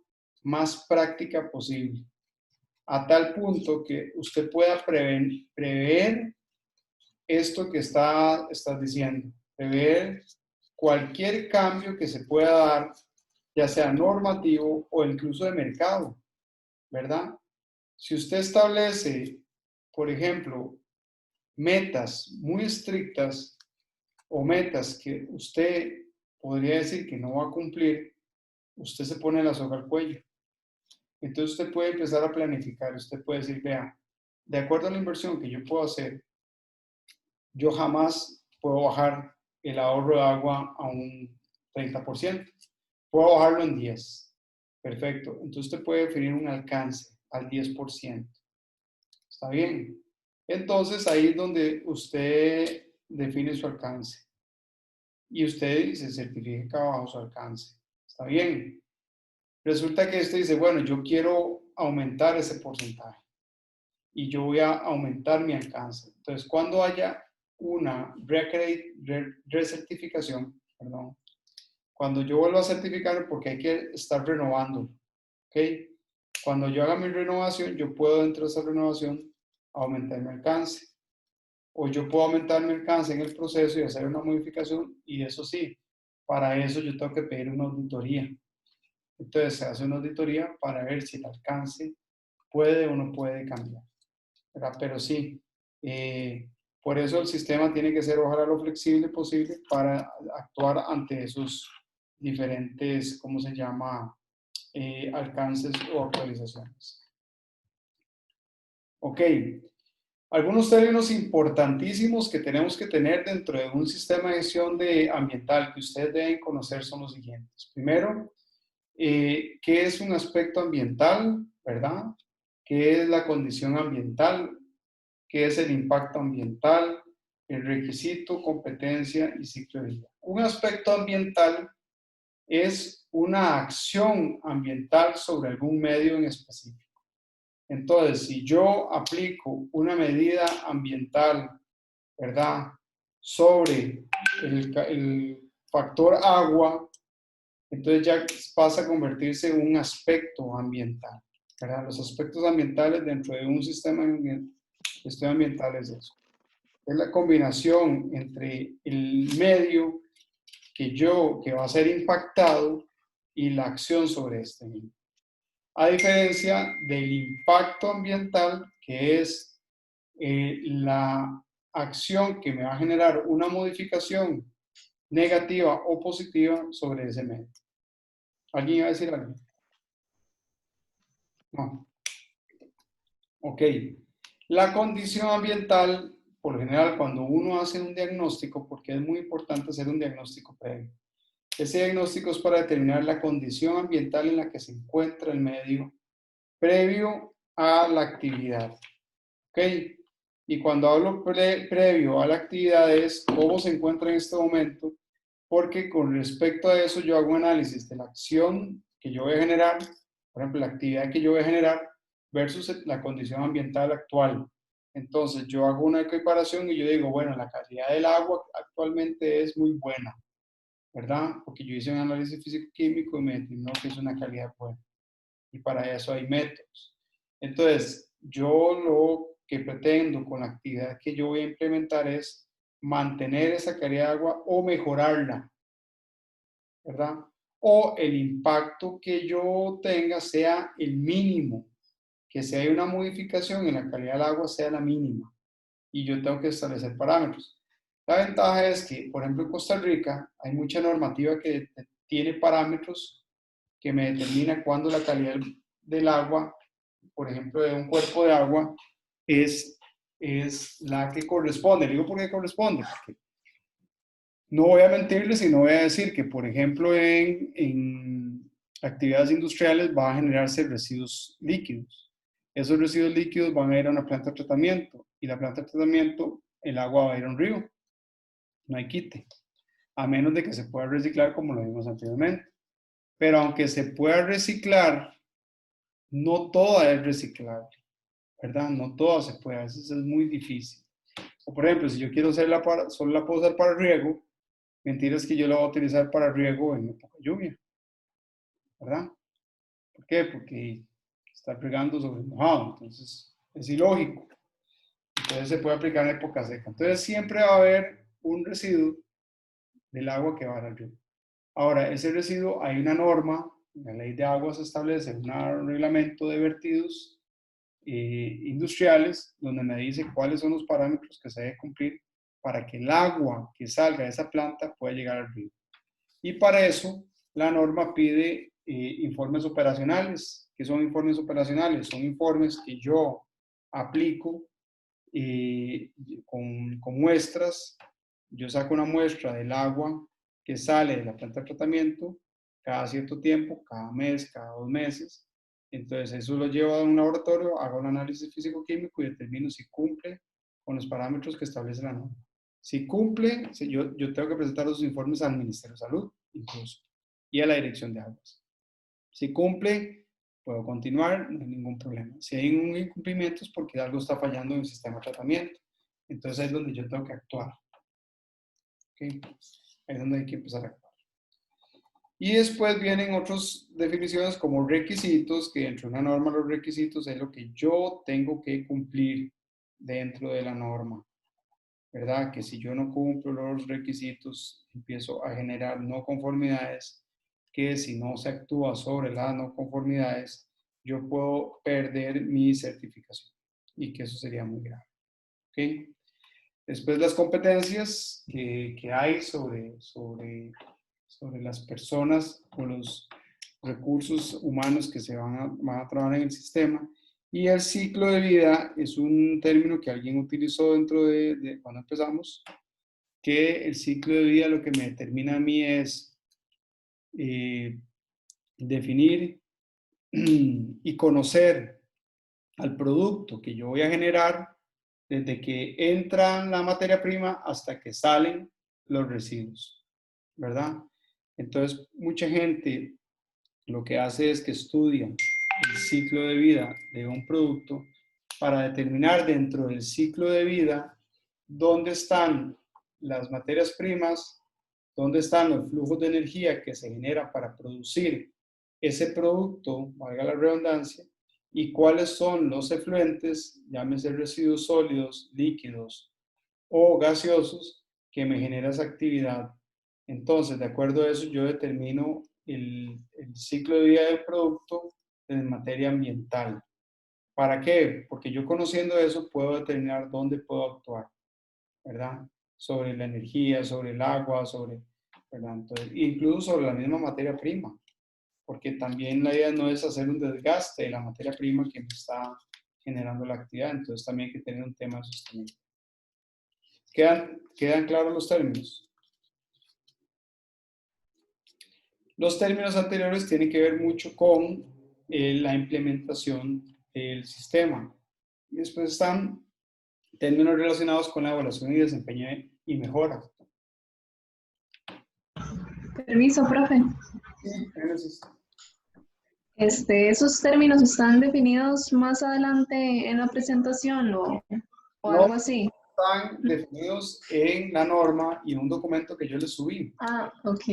más práctica posible, a tal punto que usted pueda prever esto que estás diciendo, prever cualquier cambio que se pueda dar, ya sea normativo o incluso de mercado, ¿verdad? Si usted establece, por ejemplo, metas muy estrictas o metas que usted podría decir que no va a cumplir, usted se pone la soga al cuello. Entonces usted puede empezar a planificar, usted puede decir, vea, de acuerdo a la inversión que yo puedo hacer, yo jamás puedo bajar el ahorro de agua a un 30%. Puedo bajarlo en 10. Perfecto. Entonces usted puede definir un alcance al 10%. ¿Está bien? Entonces ahí es donde usted define su alcance. Y usted se certifica bajo su alcance. ¿Está bien? Resulta que usted dice, bueno, yo quiero aumentar ese porcentaje. Y yo voy a aumentar mi alcance. Entonces, cuando haya una recertificación, perdón, cuando yo vuelva a certificar, porque hay que estar renovando, ¿ok? Cuando yo haga mi renovación, yo puedo dentro de esa renovación aumentar mi alcance. O yo puedo aumentar mi alcance en el proceso y hacer una modificación, y eso sí, para eso yo tengo que pedir una auditoría. Entonces se hace una auditoría para ver si el alcance puede o no puede cambiar, ¿verdad? Pero sí, por eso el sistema tiene que ser ojalá lo flexible posible para actuar ante esos diferentes, ¿cómo se llama? Alcances o actualizaciones. Ok, algunos términos importantísimos que tenemos que tener dentro de un sistema de gestión ambiental que ustedes deben conocer son los siguientes. Primero, ¿qué es un aspecto ambiental? ¿Verdad? ¿Qué es la condición ambiental? ¿Qué es el impacto ambiental? El requisito, competencia y ciclo de vida. Un aspecto ambiental es una acción ambiental sobre algún medio en específico. Entonces, si yo aplico una medida ambiental, ¿verdad?, sobre el factor agua, entonces ya pasa a convertirse en un aspecto ambiental, ¿verdad? Los aspectos ambientales dentro de un sistema de gestión ambiental es eso. Es la combinación entre el medio que va a ser impactado y la acción sobre este mismo. A diferencia del impacto ambiental, que es la acción que me va a generar una modificación negativa o positiva sobre ese medio. ¿Alguien iba a decir algo? No. Ok. La condición ambiental, por lo general, cuando uno hace un diagnóstico, porque es muy importante hacer un diagnóstico previo, ese diagnóstico es para determinar la condición ambiental en la que se encuentra el medio previo a la actividad. ¿Ok? Y cuando hablo previo a la actividad es cómo se encuentra en este momento, porque con respecto a eso yo hago un análisis de la acción que yo voy a generar, por ejemplo, la actividad que yo voy a generar versus la condición ambiental actual. Entonces yo hago una equiparación y yo digo, bueno, la calidad del agua actualmente es muy buena, ¿verdad? Porque yo hice un análisis físico-químico y me determinó que es una calidad buena. Y para eso hay métodos. Entonces, yo lo que pretendo con la actividad que yo voy a implementar es mantener esa calidad de agua o mejorarla, ¿verdad? O el impacto que yo tenga sea el mínimo, que si hay una modificación en la calidad del agua sea la mínima. Y yo tengo que establecer parámetros. La ventaja es que, por ejemplo, en Costa Rica hay mucha normativa que tiene parámetros que me determina cuándo la calidad del agua, por ejemplo, de un cuerpo de agua, es la que corresponde. Le digo por qué corresponde, porque no voy a mentirles y no voy a decir que, por ejemplo, en actividades industriales van a generarse residuos líquidos. Esos residuos líquidos van a ir a una planta de tratamiento y la planta de tratamiento, el agua va a ir a un río. No hay quite, a menos de que se pueda reciclar como lo vimos anteriormente. Pero aunque se pueda reciclar, no toda es reciclable, ¿verdad? No toda se puede, a veces es muy difícil. O por ejemplo, si yo quiero hacerla solo la puedo usar para riego, mentira es que yo la voy a utilizar para riego en época de lluvia, ¿verdad? ¿Por qué? Porque está regando sobre mojado, entonces es ilógico. Entonces se puede aplicar en época seca. Entonces siempre va a haber un residuo del agua que va al río. Ahora, ese residuo, hay una norma, la ley de aguas establece un reglamento de vertidos industriales donde me dice cuáles son los parámetros que se debe cumplir para que el agua que salga de esa planta pueda llegar al río. Y para eso, la norma pide informes operacionales. ¿Qué son informes operacionales? Son informes que yo aplico con muestras. Yo saco una muestra del agua que sale de la planta de tratamiento cada cierto tiempo, cada mes, cada 2 meses. Entonces eso lo llevo a un laboratorio, hago un análisis físico-químico y determino si cumple con los parámetros que establece la norma. Si cumple, yo tengo que presentar los informes al Ministerio de Salud, incluso, y a la Dirección de Aguas. Si cumple, puedo continuar, no hay ningún problema. Si hay un incumplimiento es porque algo está fallando en el sistema de tratamiento. Entonces es donde yo tengo que actuar. ¿Okay? Ahí es donde hay que empezar a actuar. Y después vienen otras definiciones como requisitos, que dentro de una norma los requisitos es lo que yo tengo que cumplir dentro de la norma. ¿Verdad? Que si yo no cumplo los requisitos, empiezo a generar no conformidades que si no se actúa sobre las no conformidades, yo puedo perder mi certificación y que eso sería muy grave. ¿Okay? Después las competencias que hay sobre las personas o los recursos humanos que se van a trabajar en el sistema. Y el ciclo de vida es un término que alguien utilizó dentro de cuando empezamos, que el ciclo de vida lo que me determina a mí es definir y conocer al producto que yo voy a generar desde que entra la materia prima hasta que salen los residuos, ¿verdad? Entonces, mucha gente lo que hace es que estudia el ciclo de vida de un producto para determinar dentro del ciclo de vida dónde están las materias primas, dónde están los flujos de energía que se generan para producir ese producto, valga la redundancia, y cuáles son los efluentes, llámese residuos sólidos, líquidos o gaseosos, que me genera esa actividad. Entonces, de acuerdo a eso, yo determino el ciclo de vida del producto en materia ambiental. ¿Para qué? Porque yo conociendo eso puedo determinar dónde puedo actuar, ¿verdad? Sobre la energía, sobre el agua, sobre, ¿verdad? Entonces, incluso sobre la misma materia prima, porque también la idea no es hacer un desgaste de la materia prima que me está generando la actividad, entonces también hay que tener un tema de sostenibilidad. ¿Quedan claros los términos? Los términos anteriores tienen que ver mucho con la implementación del sistema. Y después están términos relacionados con la evaluación y desempeño y mejora. Permiso, profe. Sí, Génesis. ¿Esos términos están definidos más adelante en la presentación o No algo así? están definidos en la norma y en un documento que yo les subí. Ah, ok.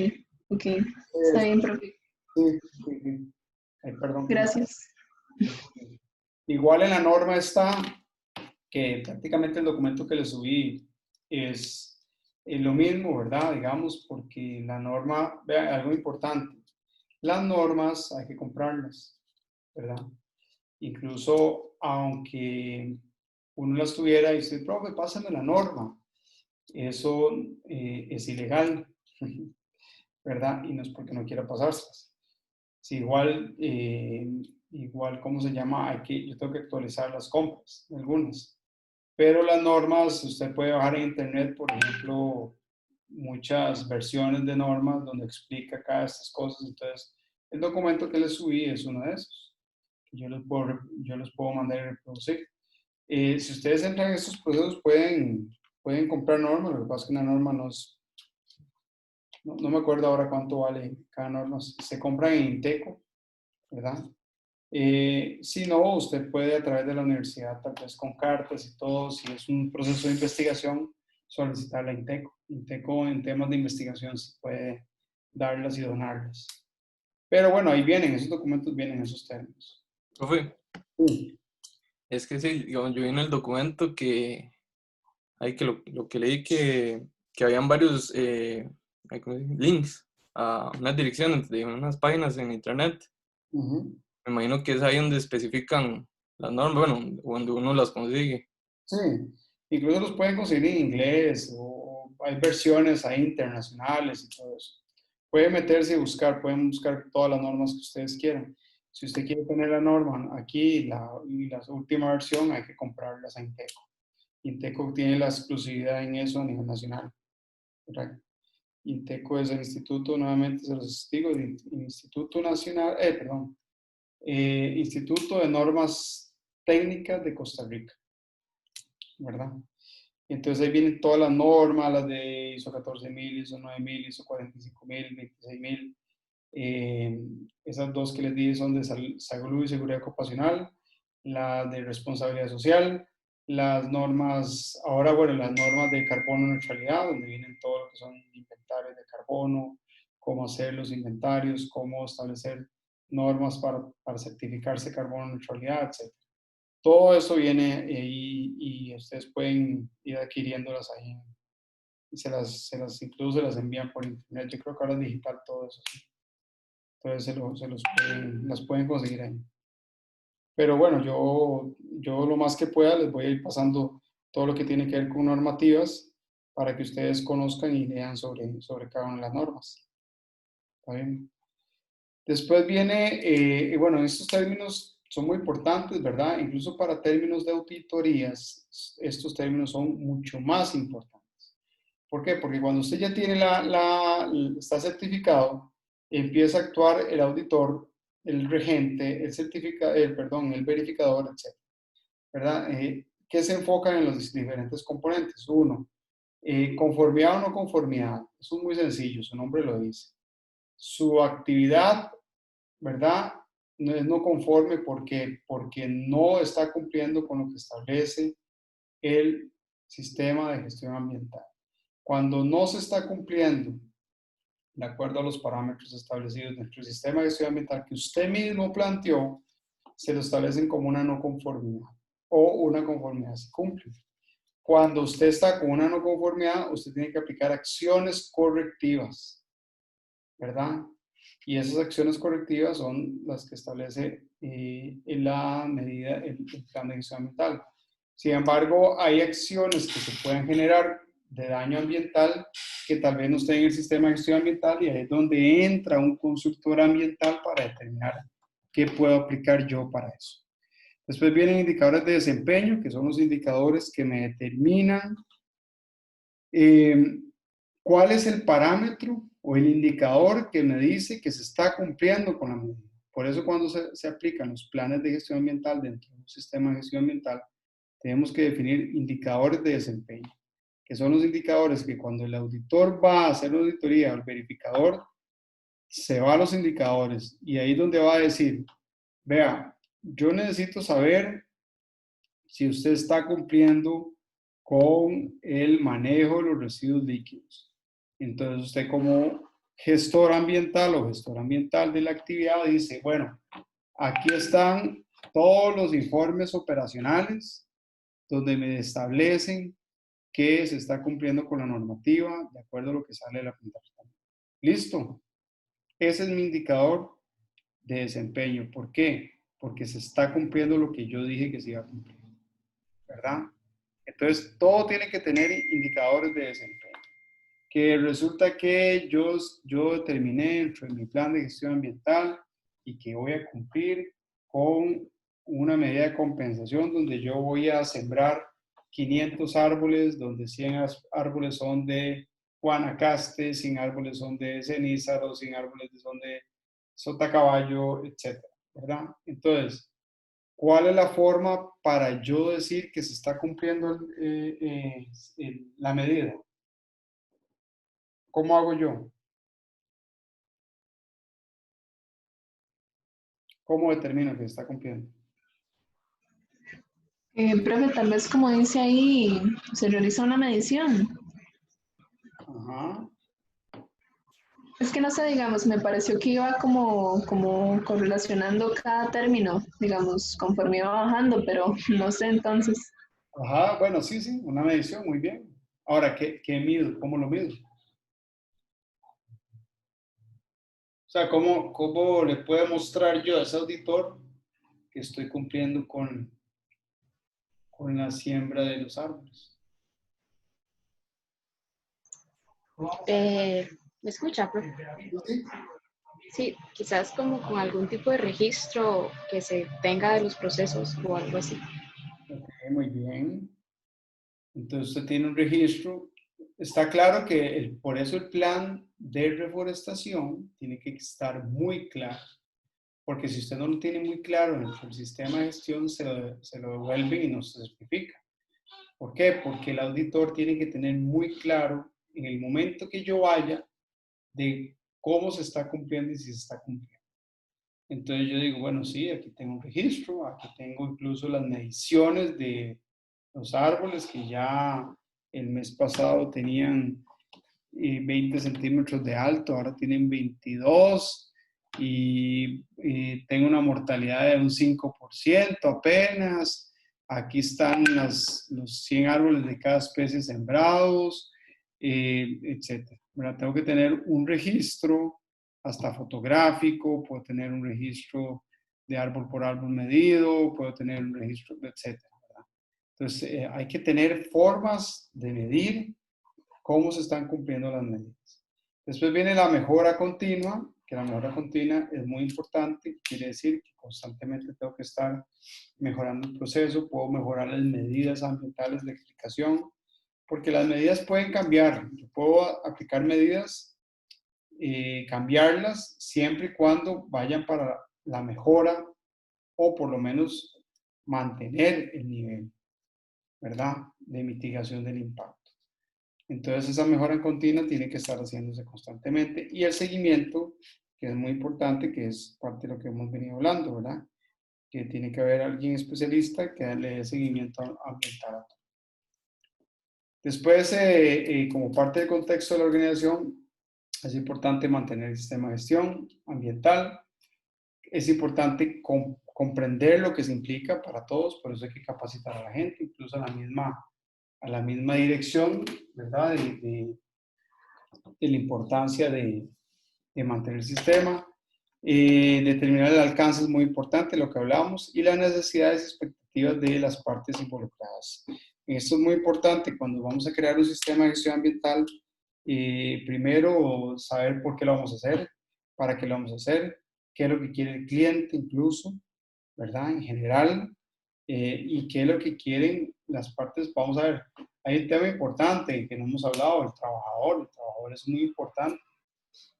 Está bien, profe. Sí, sí, sí. Ay, perdón. Gracias. Igual en la norma está que prácticamente el documento que les subí es lo mismo, ¿verdad? Digamos, porque la norma, vean, algo importante, las normas hay que comprarlas, ¿verdad? Incluso aunque uno las tuviera y dice, profe, pásame la norma, eso es ilegal, ¿verdad? Y no es porque no quiera pasárselas. Si igual, ¿cómo se llama? Yo tengo que actualizar las compras, algunas. Pero las normas, usted puede bajar en internet, por ejemplo, muchas versiones de normas donde explica cada de estas cosas. Entonces, el documento que les subí es uno de esos. Yo les puedo mandar y reproducir. Si ustedes entran en estos procesos, pueden comprar normas. Lo que pasa es que una norma no me acuerdo ahora cuánto vale cada norma. Se compran en Inteco, ¿verdad? Si no, usted puede a través de la universidad, tal vez con cartas y todo, si es un proceso de investigación, solicitarla a Inteco. Inteco en temas de investigación sí puede darlas y donarlas. Pero bueno, ahí vienen, esos documentos vienen esos términos. Profe, Sí. es que sí, digamos, yo vi en el documento que hay que lo que leí que habían varios ¿cómo se dice? Links a unas direcciones de unas páginas en internet. Uh-huh. Me imagino que es ahí donde especifican las normas, bueno, cuando uno las consigue. Sí, incluso los pueden conseguir en inglés o hay versiones ahí internacionales y todo eso. Pueden meterse y buscar, pueden buscar todas las normas que ustedes quieran. Si usted quiere tener la norma aquí y la última versión, hay que comprarlas a Inteco. Inteco tiene la exclusividad en eso a nivel nacional. ¿Correcto? Inteco es el instituto, nuevamente se los digo, el Instituto Nacional, Instituto de Normas Técnicas de Costa Rica, ¿verdad? Entonces ahí vienen todas las normas, las de ISO 14000, ISO 9000, ISO 45000, 26000. Esas dos que les dije son de salud y seguridad ocupacional, la de responsabilidad social, las normas, ahora bueno, las normas de carbono neutralidad, donde vienen todo lo que son inventarios de carbono, cómo hacer los inventarios, cómo establecer normas para certificarse carbono neutralidad, etc. Todo eso viene y ustedes pueden ir adquiriéndolas ahí. Y incluso se las envían por internet. Yo creo que ahora es digital todo eso. ¿Sí? Entonces las pueden conseguir ahí. Pero bueno, yo lo más que pueda les voy a ir pasando todo lo que tiene que ver con normativas para que ustedes conozcan y lean sobre cada una de las normas. ¿Está bien? Después viene, bueno, estos términos son muy importantes, ¿verdad? Incluso para términos de auditorías, estos términos son mucho más importantes. ¿Por qué? Porque cuando usted ya tiene está certificado, empieza a actuar el auditor, el regente, el verificador, etc. ¿Verdad? ¿Qué se enfocan en los diferentes componentes? Uno, conformidad o no conformidad. Eso es muy sencillo, su nombre lo dice. Su actividad, ¿verdad? No es no conforme porque no está cumpliendo con lo que establece el sistema de gestión ambiental. Cuando no se está cumpliendo de acuerdo a los parámetros establecidos dentro del sistema de gestión ambiental que usted mismo planteó, se lo establecen como una no conformidad o una conformidad si cumple. Cuando usted está con una no conformidad, usted tiene que aplicar acciones correctivas, ¿verdad? Y esas acciones correctivas son las que establece en la medida, el plan de gestión ambiental. Sin embargo, hay acciones que se pueden generar de daño ambiental que tal vez no estén en el sistema de gestión ambiental y ahí es donde entra un consultor ambiental para determinar qué puedo aplicar yo para eso. Después vienen indicadores de desempeño, que son los indicadores que me determinan cuál es el parámetro o el indicador que me dice que se está cumpliendo con la medida. Por eso cuando se aplican los planes de gestión ambiental dentro de un sistema de gestión ambiental, tenemos que definir indicadores de desempeño, que son los indicadores que cuando el auditor va a hacer una auditoría, el verificador se va a los indicadores y ahí es donde va a decir, vea, yo necesito saber si usted está cumpliendo con el manejo de los residuos líquidos. Entonces usted como gestor ambiental o gestor ambiental de la actividad dice, bueno, aquí están todos los informes operacionales donde me establecen que se está cumpliendo con la normativa de acuerdo a lo que sale de la presentación. ¿Listo? Ese es mi indicador de desempeño. ¿Por qué? Porque se está cumpliendo lo que yo dije que se iba a cumplir. ¿Verdad? Entonces, todo tiene que tener indicadores de desempeño. Que resulta que yo determiné dentro de mi plan de gestión ambiental y que voy a cumplir con una medida de compensación donde yo voy a sembrar 500 árboles, donde 100 árboles son de Guanacaste, 100 árboles son de Cenízaro, 100 árboles son de Sotacaballo, etc. ¿Verdad? Entonces, ¿cuál es la forma para yo decir que se está cumpliendo la medida? ¿Cómo hago yo? ¿Cómo determino que se está cumpliendo? Profe, tal vez como dice ahí, se realiza una medición. Ajá. Es que no sé, digamos, me pareció que iba como correlacionando cada término, digamos, conforme iba bajando, pero no sé entonces. Ajá, bueno, sí, una medición, muy bien. Ahora, ¿qué mido? ¿Cómo lo mido? O sea, ¿cómo le puedo mostrar yo a ese auditor que estoy cumpliendo con la siembra de los árboles? ¿Me escucha, profe? Sí, quizás como con algún tipo de registro que se tenga de los procesos o algo así. Ok, muy bien. Entonces usted tiene un registro. Está claro que por eso el plan de reforestación tiene que estar muy claro. Porque si usted no lo tiene muy claro en el sistema de gestión, se lo devuelven y no se certifica. ¿Por qué? Porque el auditor tiene que tener muy claro en el momento que yo vaya de cómo se está cumpliendo y si se está cumpliendo. Entonces yo digo, bueno, sí, aquí tengo un registro, aquí tengo incluso las mediciones de los árboles que ya el mes pasado tenían 20 centímetros de alto, ahora tienen 22 y tengo una mortalidad de un 5% apenas. Aquí están los 100 árboles de cada especie sembrados, etc. Tengo que tener un registro hasta fotográfico, puedo tener un registro de árbol por árbol medido, puedo tener un registro, etcétera, ¿verdad? Entonces, hay que tener formas de medir cómo se están cumpliendo las medidas. Después viene la mejora continua, que la mejora continua es muy importante, quiere decir que constantemente tengo que estar mejorando el proceso, puedo mejorar las medidas ambientales de explicación, porque las medidas pueden cambiar. Yo puedo aplicar medidas, cambiarlas, siempre y cuando vayan para la mejora o por lo menos mantener el nivel, ¿verdad?, de mitigación del impacto. Entonces, esa mejora continua tiene que estar haciéndose constantemente. Y el seguimiento, que es muy importante, que es parte de lo que hemos venido hablando, ¿verdad? Que tiene que haber alguien especialista que le dé seguimiento ambiental. Después, como parte del contexto de la organización, es importante mantener el sistema de gestión ambiental. Es importante comprender lo que se implica para todos, por eso hay que capacitar a la gente, incluso a la misma dirección, ¿verdad? De la importancia de mantener el sistema. Determinar el alcance es muy importante, lo que hablamos, y las necesidades y expectativas de las partes involucradas. Esto es muy importante cuando vamos a crear un sistema de gestión ambiental. Primero, saber por qué lo vamos a hacer, para qué lo vamos a hacer, qué es lo que quiere el cliente incluso, ¿verdad? En general, y qué es lo que quieren las partes. Vamos a ver, hay un tema importante que no hemos hablado, el trabajador es muy importante,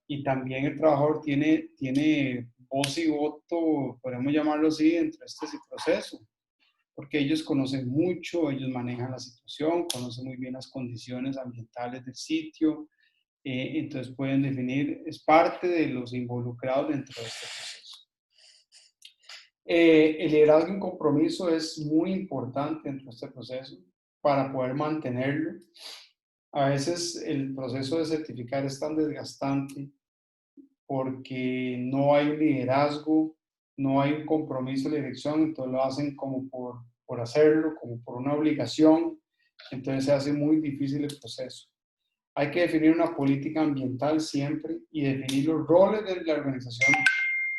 y también el trabajador tiene voz y voto, podemos llamarlo así, dentro de este proceso, porque ellos conocen mucho, ellos manejan la situación, conocen muy bien las condiciones ambientales del sitio, entonces pueden definir, es parte de los involucrados dentro de este proceso. El liderazgo en compromiso es muy importante dentro de este proceso para poder mantenerlo. A veces el proceso de certificar es tan desgastante porque no hay un liderazgo, no hay un compromiso de dirección, entonces lo hacen como por hacerlo, como por una obligación, entonces se hace muy difícil el proceso. Hay que definir una política ambiental siempre y definir los roles de la organización,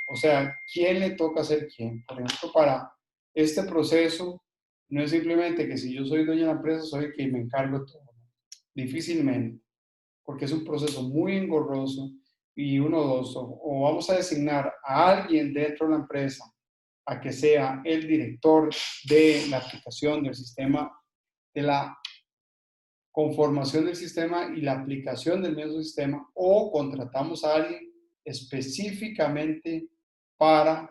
o sea, quién le toca hacer quién. Por ejemplo, para este proceso, no es simplemente que si yo soy dueño de la empresa, soy el que me encargo de todo. Difícilmente, porque es un proceso muy engorroso y o vamos a designar a alguien dentro de la empresa a que sea el director de la aplicación del sistema, de la conformación del sistema y la aplicación del mismo sistema, o contratamos a alguien específicamente para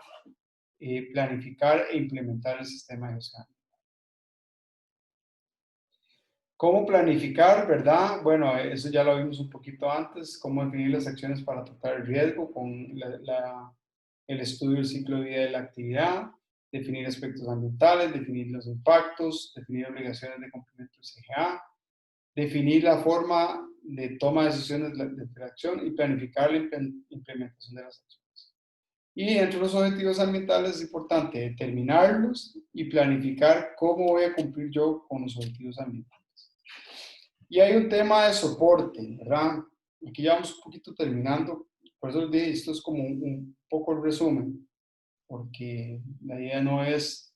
planificar e implementar el sistema de gestión. ¿Cómo planificar, verdad? Bueno, eso ya lo vimos un poquito antes, cómo definir las acciones para tratar el riesgo con el estudio del ciclo de vida de la actividad, definir aspectos ambientales, definir los impactos, definir obligaciones de cumplimiento del CGA, definir la forma de toma de decisiones de la acción y planificar la implementación de las acciones. Y dentro de los objetivos ambientales es importante determinarlos y planificar cómo voy a cumplir yo con los objetivos ambientales. Y hay un tema de soporte, ¿verdad? Aquí ya vamos un poquito terminando, por eso les dije, esto es como un poco el resumen, porque la idea no es,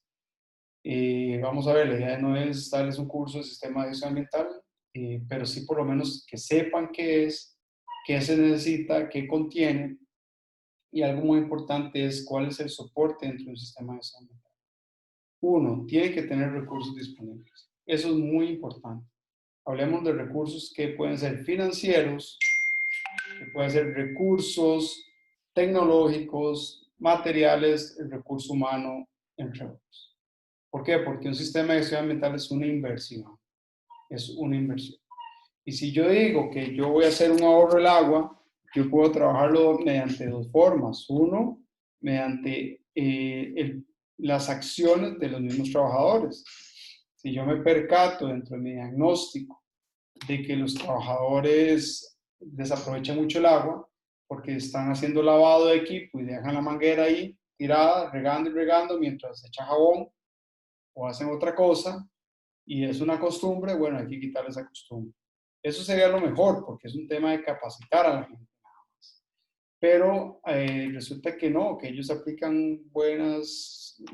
vamos a ver, la idea no es darles un curso de sistema de gestión ambiental, pero sí por lo menos que sepan qué es, qué se necesita, qué contiene, y algo muy importante es cuál es el soporte dentro de un sistema de gestión ambiental. Uno, tiene que tener recursos disponibles. Eso es muy importante. Hablemos de recursos que pueden ser financieros, que pueden ser recursos tecnológicos, materiales, el recurso humano, entre otros. ¿Por qué? Porque un sistema de gestión ambiental es una inversión. Es una inversión. Y si yo digo que yo voy a hacer un ahorro del agua, yo puedo trabajarlo mediante dos formas. Uno, mediante las acciones de los mismos trabajadores. Si yo me percato dentro de mi diagnóstico de que los trabajadores desaprovechan mucho el agua porque están haciendo lavado de equipo y dejan la manguera ahí tirada, regando y regando mientras se echa jabón o hacen otra cosa, y es una costumbre, bueno, hay que quitar esa costumbre. Eso sería lo mejor, porque es un tema de capacitar a la gente nada más. pero resulta que no, que ellos aplican buenas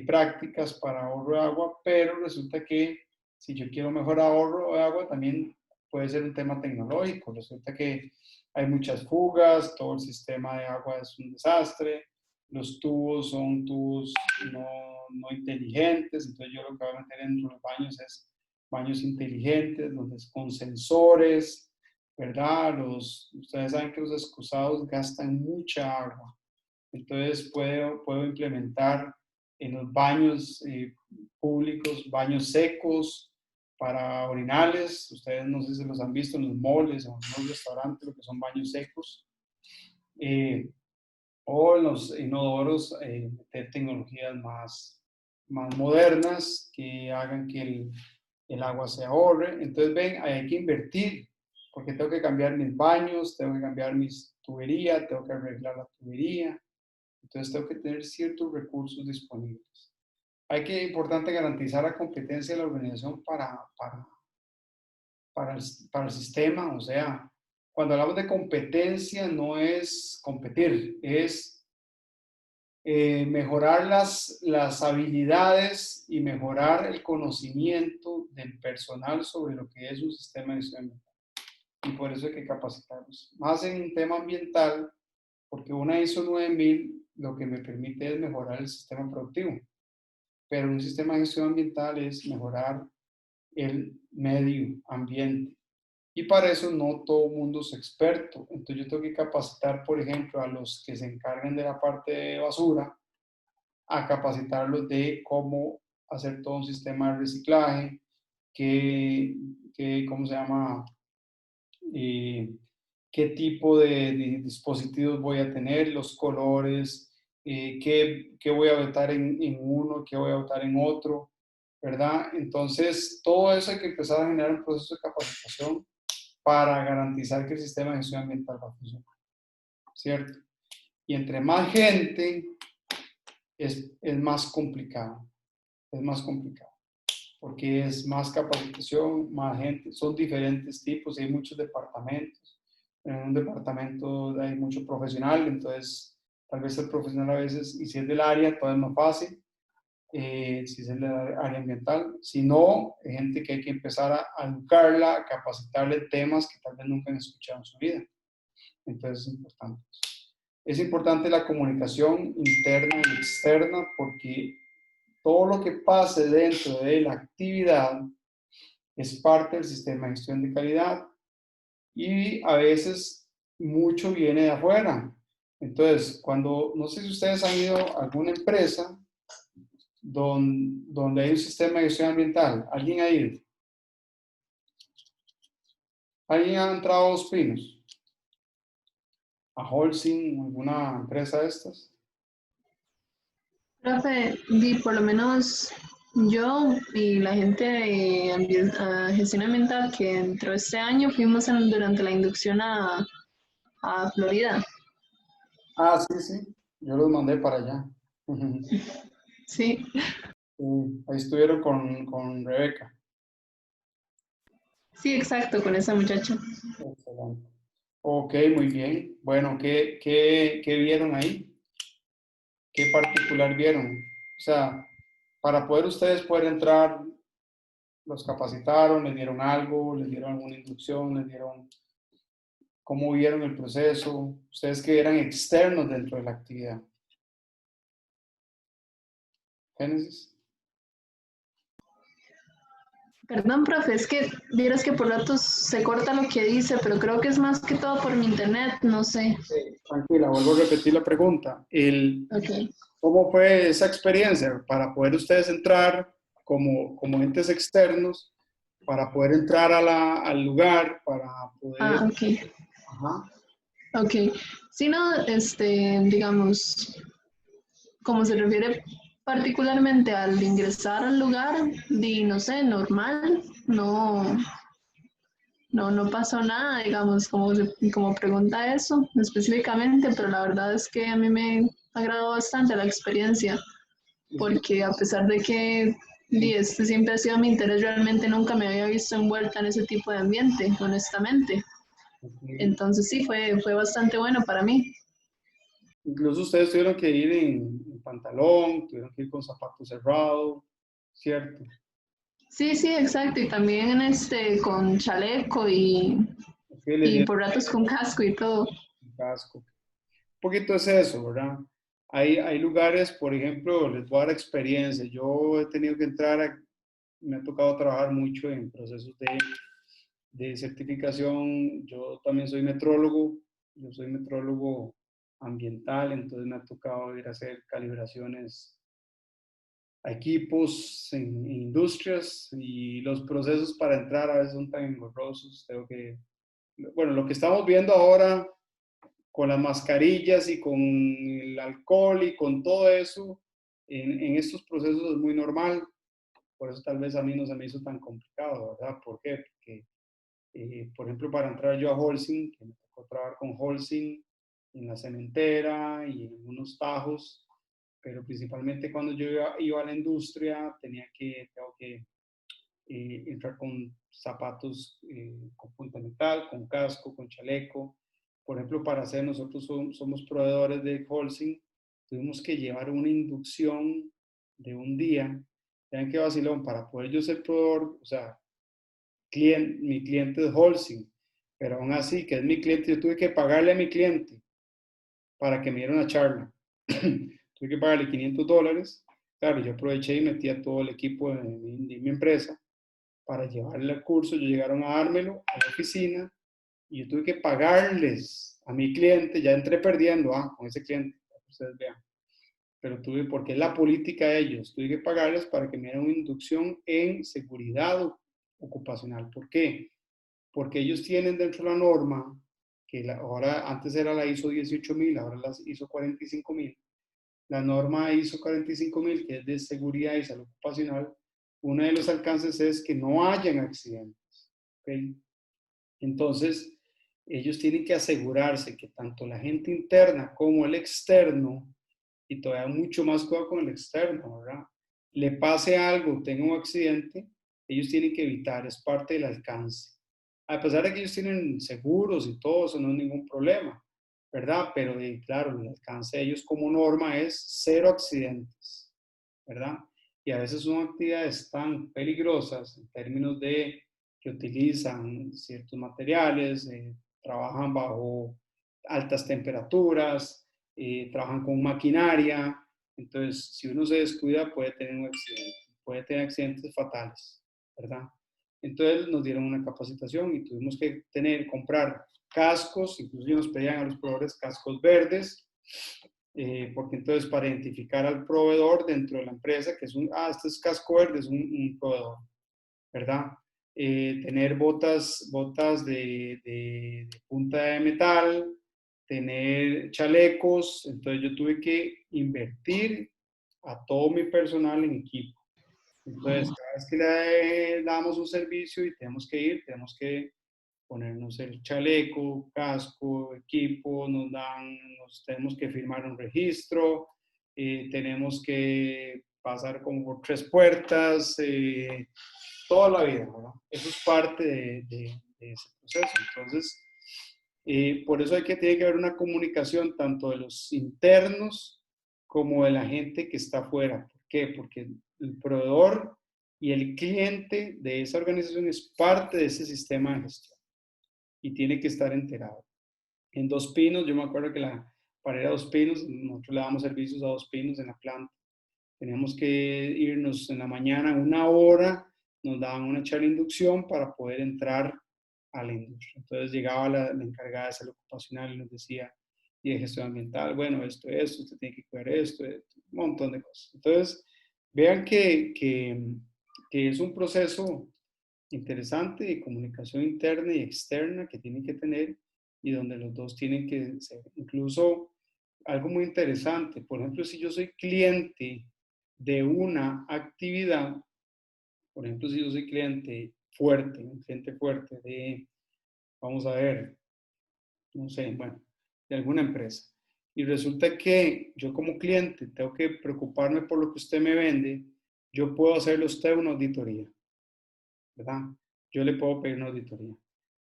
prácticas para ahorro de agua, pero resulta que si yo quiero mejor ahorro de agua, también puede ser un tema tecnológico. Resulta que hay muchas fugas, todo el sistema de agua es un desastre, los tubos son tubos no inteligentes, entonces yo lo que voy a meter en los baños es baños inteligentes, donde es con sensores, ¿verdad? Ustedes saben que los excusados gastan mucha agua, entonces puedo implementar en los baños públicos, baños secos para orinales. Ustedes no sé si los han visto en los malls o en los restaurantes, lo que son baños secos. O en los inodoros, meter tecnologías más modernas que hagan que el agua se ahorre. Entonces, ven, hay que invertir, porque tengo que cambiar mis baños, tengo que cambiar mis tuberías, tengo que arreglar la tubería. Entonces, tengo que tener ciertos recursos disponibles. Importante garantizar la competencia de la organización para el sistema. O sea, cuando hablamos de competencia, no es competir, es mejorar las habilidades y mejorar el conocimiento del personal sobre lo que es un sistema de gestión ambiental. Y por eso hay que capacitarlos. Más en un tema ambiental, porque una ISO 9000 lo que me permite es mejorar el sistema productivo. Pero un sistema de gestión ambiental es mejorar el medio ambiente. Y para eso no todo el mundo es experto. Entonces yo tengo que capacitar, por ejemplo, a los que se encargan de la parte de basura, a capacitarlos de cómo hacer todo un sistema de reciclaje, ¿cómo se llama? Qué tipo de dispositivos voy a tener, los colores, qué voy a botar en uno, qué voy a botar en otro, ¿verdad? Entonces, todo eso hay que empezar a generar un proceso de capacitación para garantizar que el sistema de gestión ambiental va a funcionar, ¿cierto? Y entre más gente, es más complicado, porque es más capacitación, más gente, son diferentes tipos, hay muchos departamentos. En un departamento hay mucho profesional, entonces tal vez el profesional a veces, y si es del área, todo es más fácil, si es del área ambiental. Si no, hay gente que hay que empezar a educarla, a capacitarle temas que tal vez nunca han escuchado en su vida. Entonces es importante. Es importante la comunicación interna y externa, porque todo lo que pase dentro de la actividad es parte del sistema de gestión de calidad y a veces mucho viene de afuera. Entonces, no sé si ustedes han ido a alguna empresa donde hay un sistema de gestión ambiental. ¿Alguien ha ido? ¿Alguien ha entrado a Dos Pinos? ¿A Holcim? ¿Alguna empresa de estas? Profe, por lo menos yo y la gente de gestión ambiental que entró este año fuimos durante la inducción a Florida. Ah, sí. Yo los mandé para allá. Sí. Ahí estuvieron con Rebeca. Sí, exacto, con esa muchacha. Excelente. Ok, muy bien. Bueno, ¿qué vieron ahí? ¿Qué particular vieron? O sea, para ustedes poder entrar, los capacitaron, les dieron algo, les dieron alguna instrucción, les dieron cómo vieron el proceso, ustedes que eran externos dentro de la actividad. Génesis. Perdón, profe, es que vieras que por ratos se corta lo que dice, pero creo que es más que todo por mi internet, no sé. Sí, tranquila, vuelvo a repetir la pregunta. Okay. ¿Cómo fue esa experiencia para poder ustedes entrar como entes externos, para poder entrar al lugar, para poder... Ah, ok. Ajá. Ok. Si no, digamos, como se refiere particularmente al ingresar al lugar, no sé, normal, no pasó nada, digamos, como pregunta eso específicamente, pero la verdad es que a mí me agradó bastante la experiencia, porque a pesar de que este siempre ha sido mi interés, realmente nunca me había visto envuelta en ese tipo de ambiente, honestamente. Entonces sí, fue bastante bueno para mí. Incluso ustedes tuvieron que ir en pantalón, tuvieron que ir con zapatos cerrados, ¿cierto? Sí, exacto. Y también con chaleco y ¿Qué les dieron por ratos con casco y todo. un casco? Un poquito es eso, ¿verdad? Hay lugares, por ejemplo, les voy a dar experiencia. Yo he tenido que me ha tocado trabajar mucho en procesos de certificación. Yo también soy metrólogo, yo soy metrólogo ambiental, entonces me ha tocado ir a hacer calibraciones a equipos en industrias y los procesos para entrar a veces son tan engorrosos. Bueno, lo que estamos viendo ahora con las mascarillas y con el alcohol y con todo eso, en estos procesos es muy normal. Por eso tal vez a mí no se me hizo tan complicado, ¿verdad? ¿Por qué? Porque, por ejemplo, para entrar yo a Holcim, que me tocó trabajar con Holcim en la cementera y en unos tajos, pero principalmente cuando yo iba a la industria, tengo que entrar con zapatos con punta metal, con casco, con chaleco. Por ejemplo, nosotros somos proveedores de Holcim, tuvimos que llevar una inducción de un día. Vean qué vacilón, para poder yo ser proveedor, o sea, mi cliente es Holcim, pero aún así, que es mi cliente, yo tuve que pagarle a mi cliente para que me diera una charla. Tuve que pagarle $500. Claro, yo aproveché y metí a todo el equipo de mi empresa para llevarle el curso. Ellos llegaron a dármelo a la oficina y yo tuve que pagarles a mi cliente. Ya entré perdiendo con ese cliente, para que ustedes vean. Pero porque es la política de ellos, tuve que pagarles para que me dieran una inducción en seguridad ocupacional. ¿Por qué? Porque ellos tienen dentro de la norma, ahora antes era la ISO 18000, ahora la ISO 45000. La norma ISO 45000, que es de seguridad y salud ocupacional, uno de los alcances es que no hayan accidentes. ¿Okay? Entonces, ellos tienen que asegurarse que tanto la gente interna como el externo, y todavía mucho más cuidado con el externo, ¿verdad? Le pase algo, tenga un accidente, ellos tienen que evitar, es parte del alcance. A pesar de que ellos tienen seguros y todo, eso no es ningún problema, ¿verdad? Pero claro, el alcance de ellos como norma es 0 accidentes, ¿verdad? Y a veces son actividades tan peligrosas en términos de que utilizan ciertos materiales, trabajan bajo altas temperaturas, trabajan con maquinaria. Entonces, si uno se descuida, puede tener un accidente, puede tener accidentes fatales, ¿verdad? Entonces nos dieron una capacitación y tuvimos que comprar cascos, incluso nos pedían a los proveedores cascos verdes, porque entonces para identificar al proveedor dentro de la empresa, que es este es casco verde, es un proveedor, ¿verdad? Tener botas de punta de metal, tener chalecos. Entonces yo tuve que invertir a todo mi personal en equipo. Entonces cada vez que le damos un servicio y tenemos que ponernos el chaleco, casco, equipo, nos tenemos que firmar un registro, tenemos que pasar como por 3 puertas, toda la vida, ¿no? Eso es parte de ese proceso. Entonces, por eso tiene que haber una comunicación tanto de los internos como de la gente que está afuera. ¿Por qué? Porque el proveedor y el cliente de esa organización es parte de ese sistema de gestión y tiene que estar enterado. En Dos Pinos, yo me acuerdo que para ir a Dos Pinos, nosotros le damos servicios a Dos Pinos en la planta. Teníamos que irnos en la mañana 1 hora, nos daban una charla de inducción para poder entrar a la industria. Entonces llegaba la encargada de salud ocupacional y nos decía, y de gestión ambiental, bueno, usted tiene que cuidar esto, un montón de cosas. Entonces, vean que es un proceso interesante de comunicación interna y externa que tienen que tener y donde los dos tienen que ser. Incluso algo muy interesante, por ejemplo, si yo soy cliente de una actividad, por ejemplo, si yo soy cliente fuerte, un cliente fuerte vamos a ver, no sé, bueno, de alguna empresa, y resulta que yo como cliente tengo que preocuparme por lo que usted me vende, yo puedo hacerle a usted una auditoría, ¿verdad? Yo le puedo pedir una auditoría.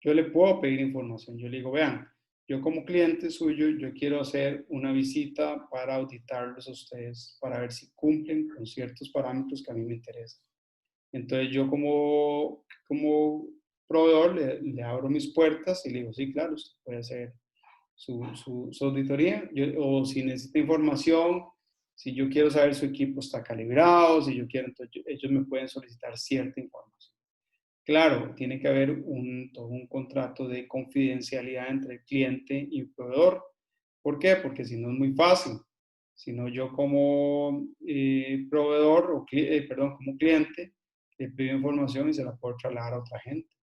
Yo le puedo pedir información. Yo le digo, vean, yo como cliente suyo, yo quiero hacer una visita para auditarlos a ustedes, para ver si cumplen con ciertos parámetros que a mí me interesan. Entonces yo como proveedor le abro mis puertas y le digo, sí, claro, usted puede hacer su auditoría. O si necesita información, si yo quiero saber su equipo está calibrado, si yo quiero, entonces ellos me pueden solicitar cierta información. Claro, tiene que haber todo un contrato de confidencialidad entre el cliente y el proveedor. ¿Por qué? Porque si no es muy fácil. Si no, yo como proveedor, perdón, como cliente, le pido información y se la puedo trasladar a otra gente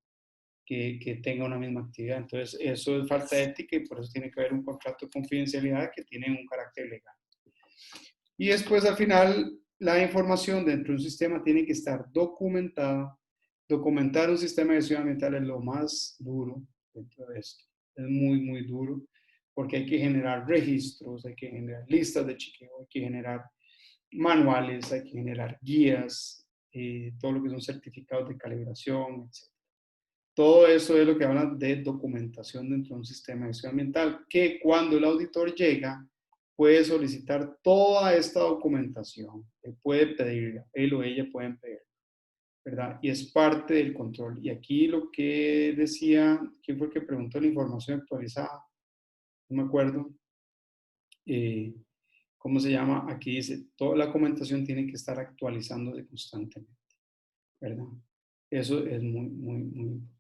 que tenga una misma actividad. Entonces, eso es falta de ética y por eso tiene que haber un contrato de confidencialidad que tiene un carácter legal. Y después, al final, la información dentro de un sistema tiene que estar documentada. Documentar un sistema de gestión ambiental es lo más duro dentro de esto. Es muy, muy duro porque hay que generar registros, hay que generar listas de chequeo, hay que generar manuales, hay que generar guías, todo lo que son certificados de calibración, etc. Todo eso es lo que habla de documentación dentro de un sistema de gestión ambiental, que cuando el auditor llega, puede solicitar toda esta documentación. Él puede pedirla, él o ella pueden pedirla, ¿verdad? Y es parte del control. Y aquí lo que decía, ¿quién fue el que preguntó la información actualizada? No me acuerdo. ¿Cómo se llama? Aquí dice, toda la documentación tiene que estar actualizándose constantemente, ¿verdad? Eso es muy, muy, muy importante.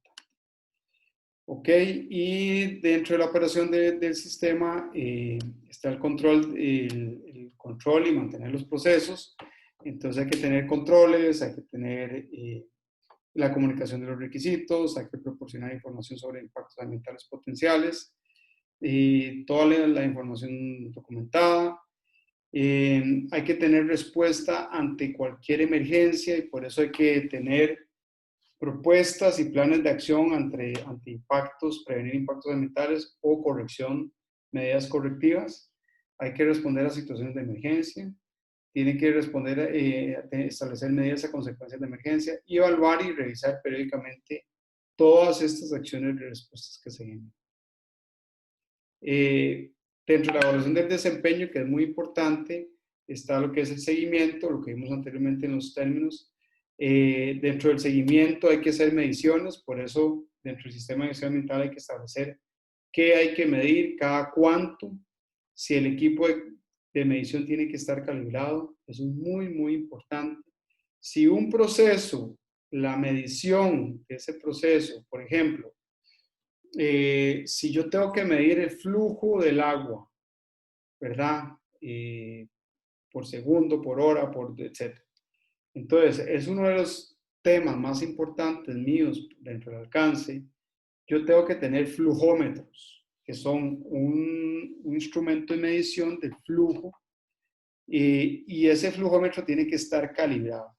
Ok, y dentro de la operación del sistema está el control y mantener los procesos. Entonces hay que tener controles, hay que tener la comunicación de los requisitos, hay que proporcionar información sobre impactos ambientales potenciales, toda la información documentada. Hay que tener respuesta ante cualquier emergencia y por eso hay que tener propuestas y planes de acción ante impactos, prevenir impactos ambientales o corrección, medidas correctivas. Hay que responder a situaciones de emergencia. Tiene que responder, establecer medidas a consecuencias de emergencia y evaluar y revisar periódicamente todas estas acciones y respuestas que se generan. Dentro de la evaluación del desempeño, que es muy importante, está lo que es el seguimiento, lo que vimos anteriormente en los términos. Dentro del seguimiento hay que hacer mediciones, por eso dentro del sistema de gestión ambiental hay que establecer qué hay que medir, cada cuánto, si el equipo de medición tiene que estar calibrado, eso es muy, muy importante. Si un proceso, la medición de ese proceso, por ejemplo, si yo tengo que medir el flujo del agua, ¿verdad? Por segundo, por hora, etc. Entonces, es uno de los temas más importantes míos dentro del alcance. Yo tengo que tener flujómetros, que son un instrumento de medición del flujo, y ese flujómetro tiene que estar calibrado,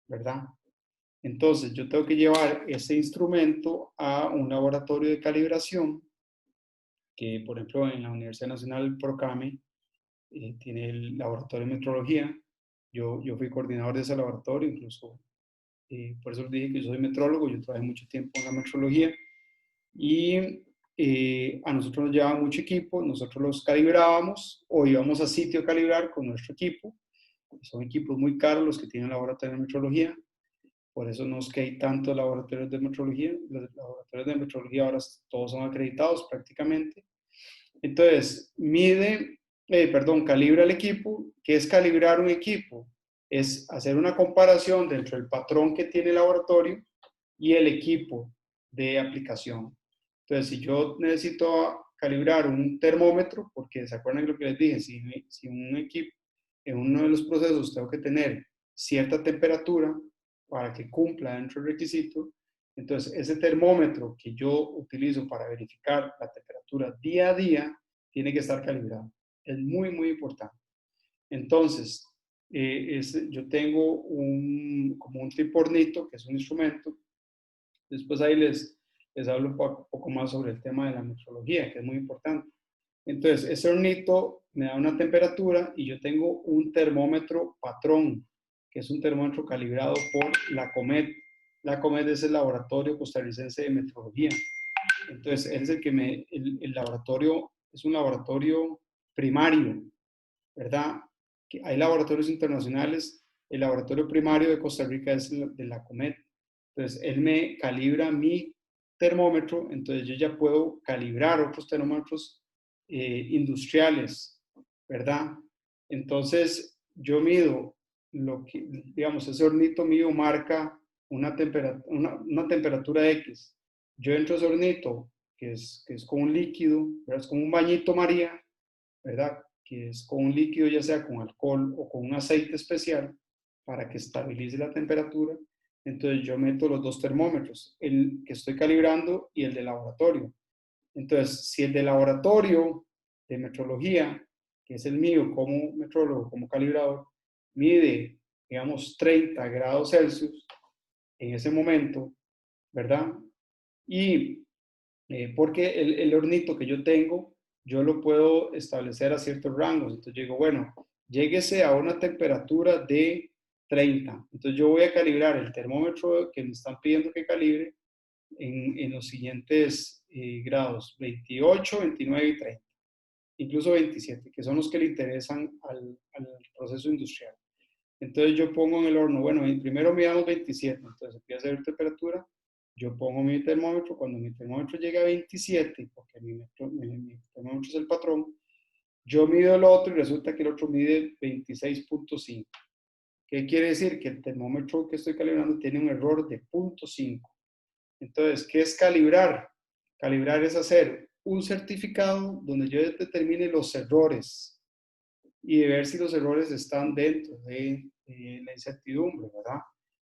¿verdad? Entonces, yo tengo que llevar ese instrumento a un laboratorio de calibración, que por ejemplo en la Universidad Nacional Procame tiene el laboratorio de metrología. Yo fui coordinador de ese laboratorio, incluso por eso les dije que yo soy metrólogo, yo trabajé mucho tiempo en la metrología y a nosotros nos llevaba mucho equipo, nosotros los calibrábamos o íbamos a sitio a calibrar con nuestro equipo. Son equipos muy caros los que tienen laboratorio de metrología, por eso no es que hay tantos laboratorios de metrología. Los laboratorios de metrología ahora todos son acreditados prácticamente. Entonces, calibra el equipo. ¿Qué es calibrar un equipo? Es hacer una comparación dentro del patrón que tiene el laboratorio y el equipo de aplicación. Entonces, si yo necesito calibrar un termómetro, porque se acuerdan de lo que les dije, si un equipo, en uno de los procesos tengo que tener cierta temperatura para que cumpla dentro del requisito, entonces ese termómetro que yo utilizo para verificar la temperatura día a día tiene que estar calibrado. Es muy, muy importante. Entonces, yo tengo como un tipo hornito, que es un instrumento. Después ahí les hablo un poco más sobre el tema de la metrología, que es muy importante. Entonces, ese hornito me da una temperatura y yo tengo un termómetro patrón, que es un termómetro calibrado por la COMET. La COMET es el Laboratorio Costarricense de Metrología. Entonces, él es el que el laboratorio es un laboratorio primario, ¿verdad? Que hay laboratorios internacionales, el laboratorio primario de Costa Rica es de la COMET. Entonces, él me calibra mi termómetro, entonces yo ya puedo calibrar otros termómetros industriales, ¿verdad? Entonces, yo mido lo que, digamos, ese hornito mío marca una temperatura X. Yo entro a ese hornito, que es como un líquido, ¿verdad? Es como un bañito María, ¿verdad? Que es con un líquido, ya sea con alcohol o con un aceite especial, para que estabilice la temperatura. Entonces yo meto los dos termómetros, el que estoy calibrando y el de laboratorio. Entonces, si el de laboratorio de metrología, que es el mío como metrólogo, como calibrador, mide, digamos, 30 grados Celsius en ese momento, ¿verdad? Y porque el hornito que yo tengo, yo lo puedo establecer a ciertos rangos. Entonces yo digo, bueno, lléguese a una temperatura de 30. Entonces yo voy a calibrar el termómetro que me están pidiendo que calibre en los siguientes grados, 28, 29 y 30, incluso 27, que son los que le interesan al proceso industrial. Entonces yo pongo en el horno, bueno, primero midamos 27, entonces empieza a hacer temperatura, yo pongo mi termómetro, cuando mi termómetro llega a 27, porque mi termómetro es el patrón, yo mido el otro y resulta que el otro mide 26.5. ¿Qué quiere decir? Que el termómetro que estoy calibrando tiene un error de 0.5. Entonces, ¿qué es calibrar? Calibrar es hacer un certificado donde yo determine los errores y de ver si los errores están dentro de la incertidumbre, ¿verdad?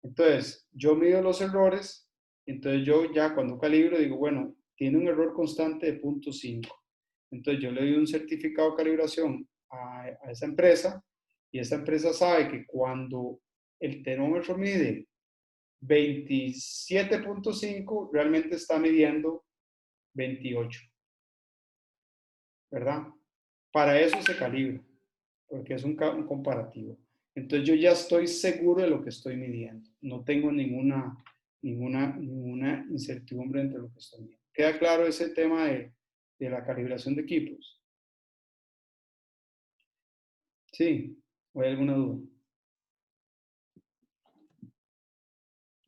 Entonces, yo mido los errores, entonces yo ya cuando calibro digo, bueno, tiene un error constante de 0.5. Entonces yo le doy un certificado de calibración a esa empresa y esa empresa sabe que cuando el termómetro mide 27.5, realmente está midiendo 28, ¿verdad? Para eso se calibra, porque es un comparativo. Entonces yo ya estoy seguro de lo que estoy midiendo. No tengo ninguna incertidumbre entre lo que estoy midiendo. ¿Queda claro ese tema de la calibración de equipos? Sí, ¿o hay alguna duda?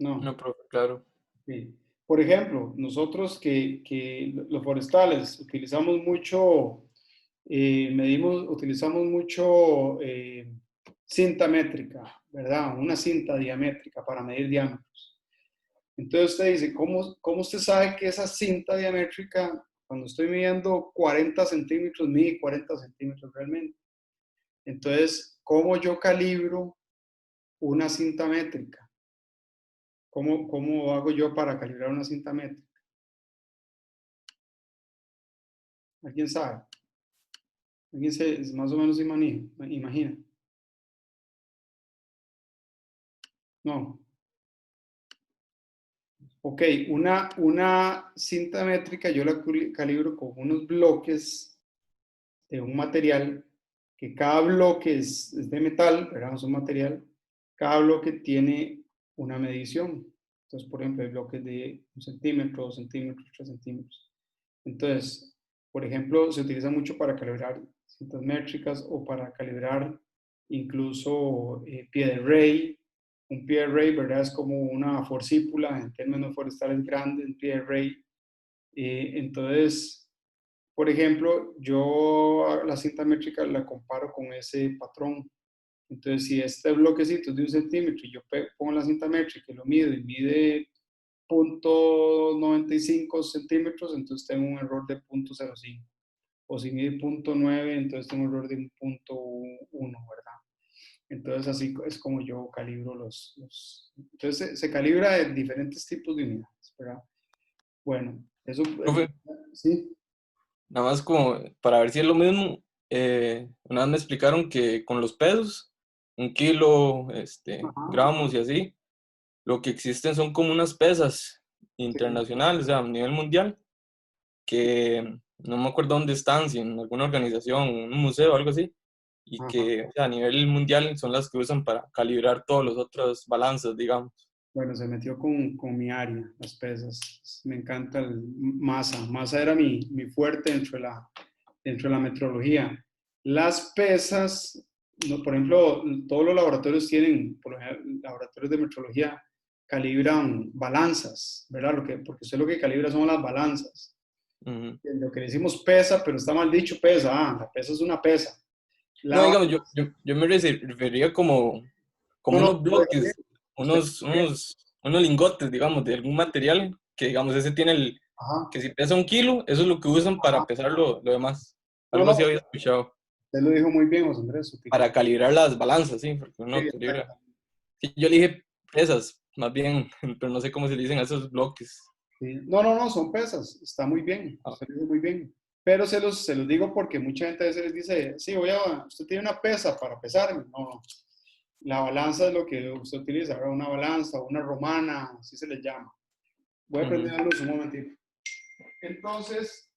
No. No, profe, claro. Sí. Por ejemplo, nosotros que los forestales utilizamos mucho, utilizamos mucho cinta métrica, ¿verdad? Una cinta diamétrica para medir diámetros. Entonces usted dice, ¿cómo usted sabe que esa cinta diamétrica, cuando estoy midiendo 40 centímetros, mide 40 centímetros realmente? Entonces, ¿cómo yo calibro una cinta métrica? ¿Cómo hago yo para calibrar una cinta métrica? ¿Alguien sabe? ¿Alguien más o menos imagina? No. Ok, una cinta métrica yo la calibro con unos bloques de un material, que cada bloque es de metal, ¿verdad? Es un material. Cada bloque tiene una medición. Entonces, por ejemplo, hay bloques de 1 centímetro, 2 centímetros, 3 centímetros. Entonces, por ejemplo, se utiliza mucho para calibrar cintas métricas o para calibrar incluso pie de rey. Un pie de rey, ¿verdad? Es como una forcípula en términos forestales grandes, un pie de rey. Entonces, por ejemplo, yo la cinta métrica la comparo con ese patrón. Entonces, si este bloquecito es de 1 centímetro y yo pongo la cinta métrica y lo mido y mide 0.95 centímetros, entonces tengo un error de 0.05. O si mide 0.9, entonces tengo un error de 0.1, ¿verdad? Entonces así es como yo calibro entonces se calibra en diferentes tipos de unidades, ¿verdad? Bueno, eso... Profe, ¿sí? nada más como para ver si es lo mismo, una vez me explicaron que con los pesos, 1 kilo, gramos y así, lo que existen son como unas pesas internacionales, o sea, a nivel mundial, que no me acuerdo dónde están, si en alguna organización, un museo o algo así, y que o sea, a nivel mundial son las que usan para calibrar todos los otros balances, digamos. Bueno, se metió con mi área, las pesas. Me encanta el masa. Masa era mi fuerte dentro de la metrología. Las pesas, no, por ejemplo, todos los laboratorios tienen, por ejemplo, laboratorios de metrología calibran balanzas, ¿verdad? Porque usted lo que calibra son las balanzas. Ujú. Lo que le decimos pesa, pero está mal dicho pesa. La pesa es una pesa. No, La, digamos, yo me refería como no, no, unos bloques, unos lingotes, digamos, de algún material que, digamos, ese tiene ajá, que si pesa 1 kilo, eso es lo que usan para ajá. pesar lo demás. No, Algo no, así había escuchado. usted lo dijo muy bien, José Andrés. Para calibrar las balanzas, sí, porque Sí, uno calibra. exacto. Sí, yo le dije pesas, más bien, pero no sé cómo se le dicen a esos bloques. Sí. No, no, no, son pesas. Está muy bien. Ah, Usted lo dijo muy bien. Pero se los digo porque mucha gente a veces les dice, sí, usted tiene una pesa para pesarme. No, no. La balanza es lo que usted utiliza, ¿verdad? Una balanza, una romana, así se le llama. Voy a prender ujú. la luz un momentito. Entonces,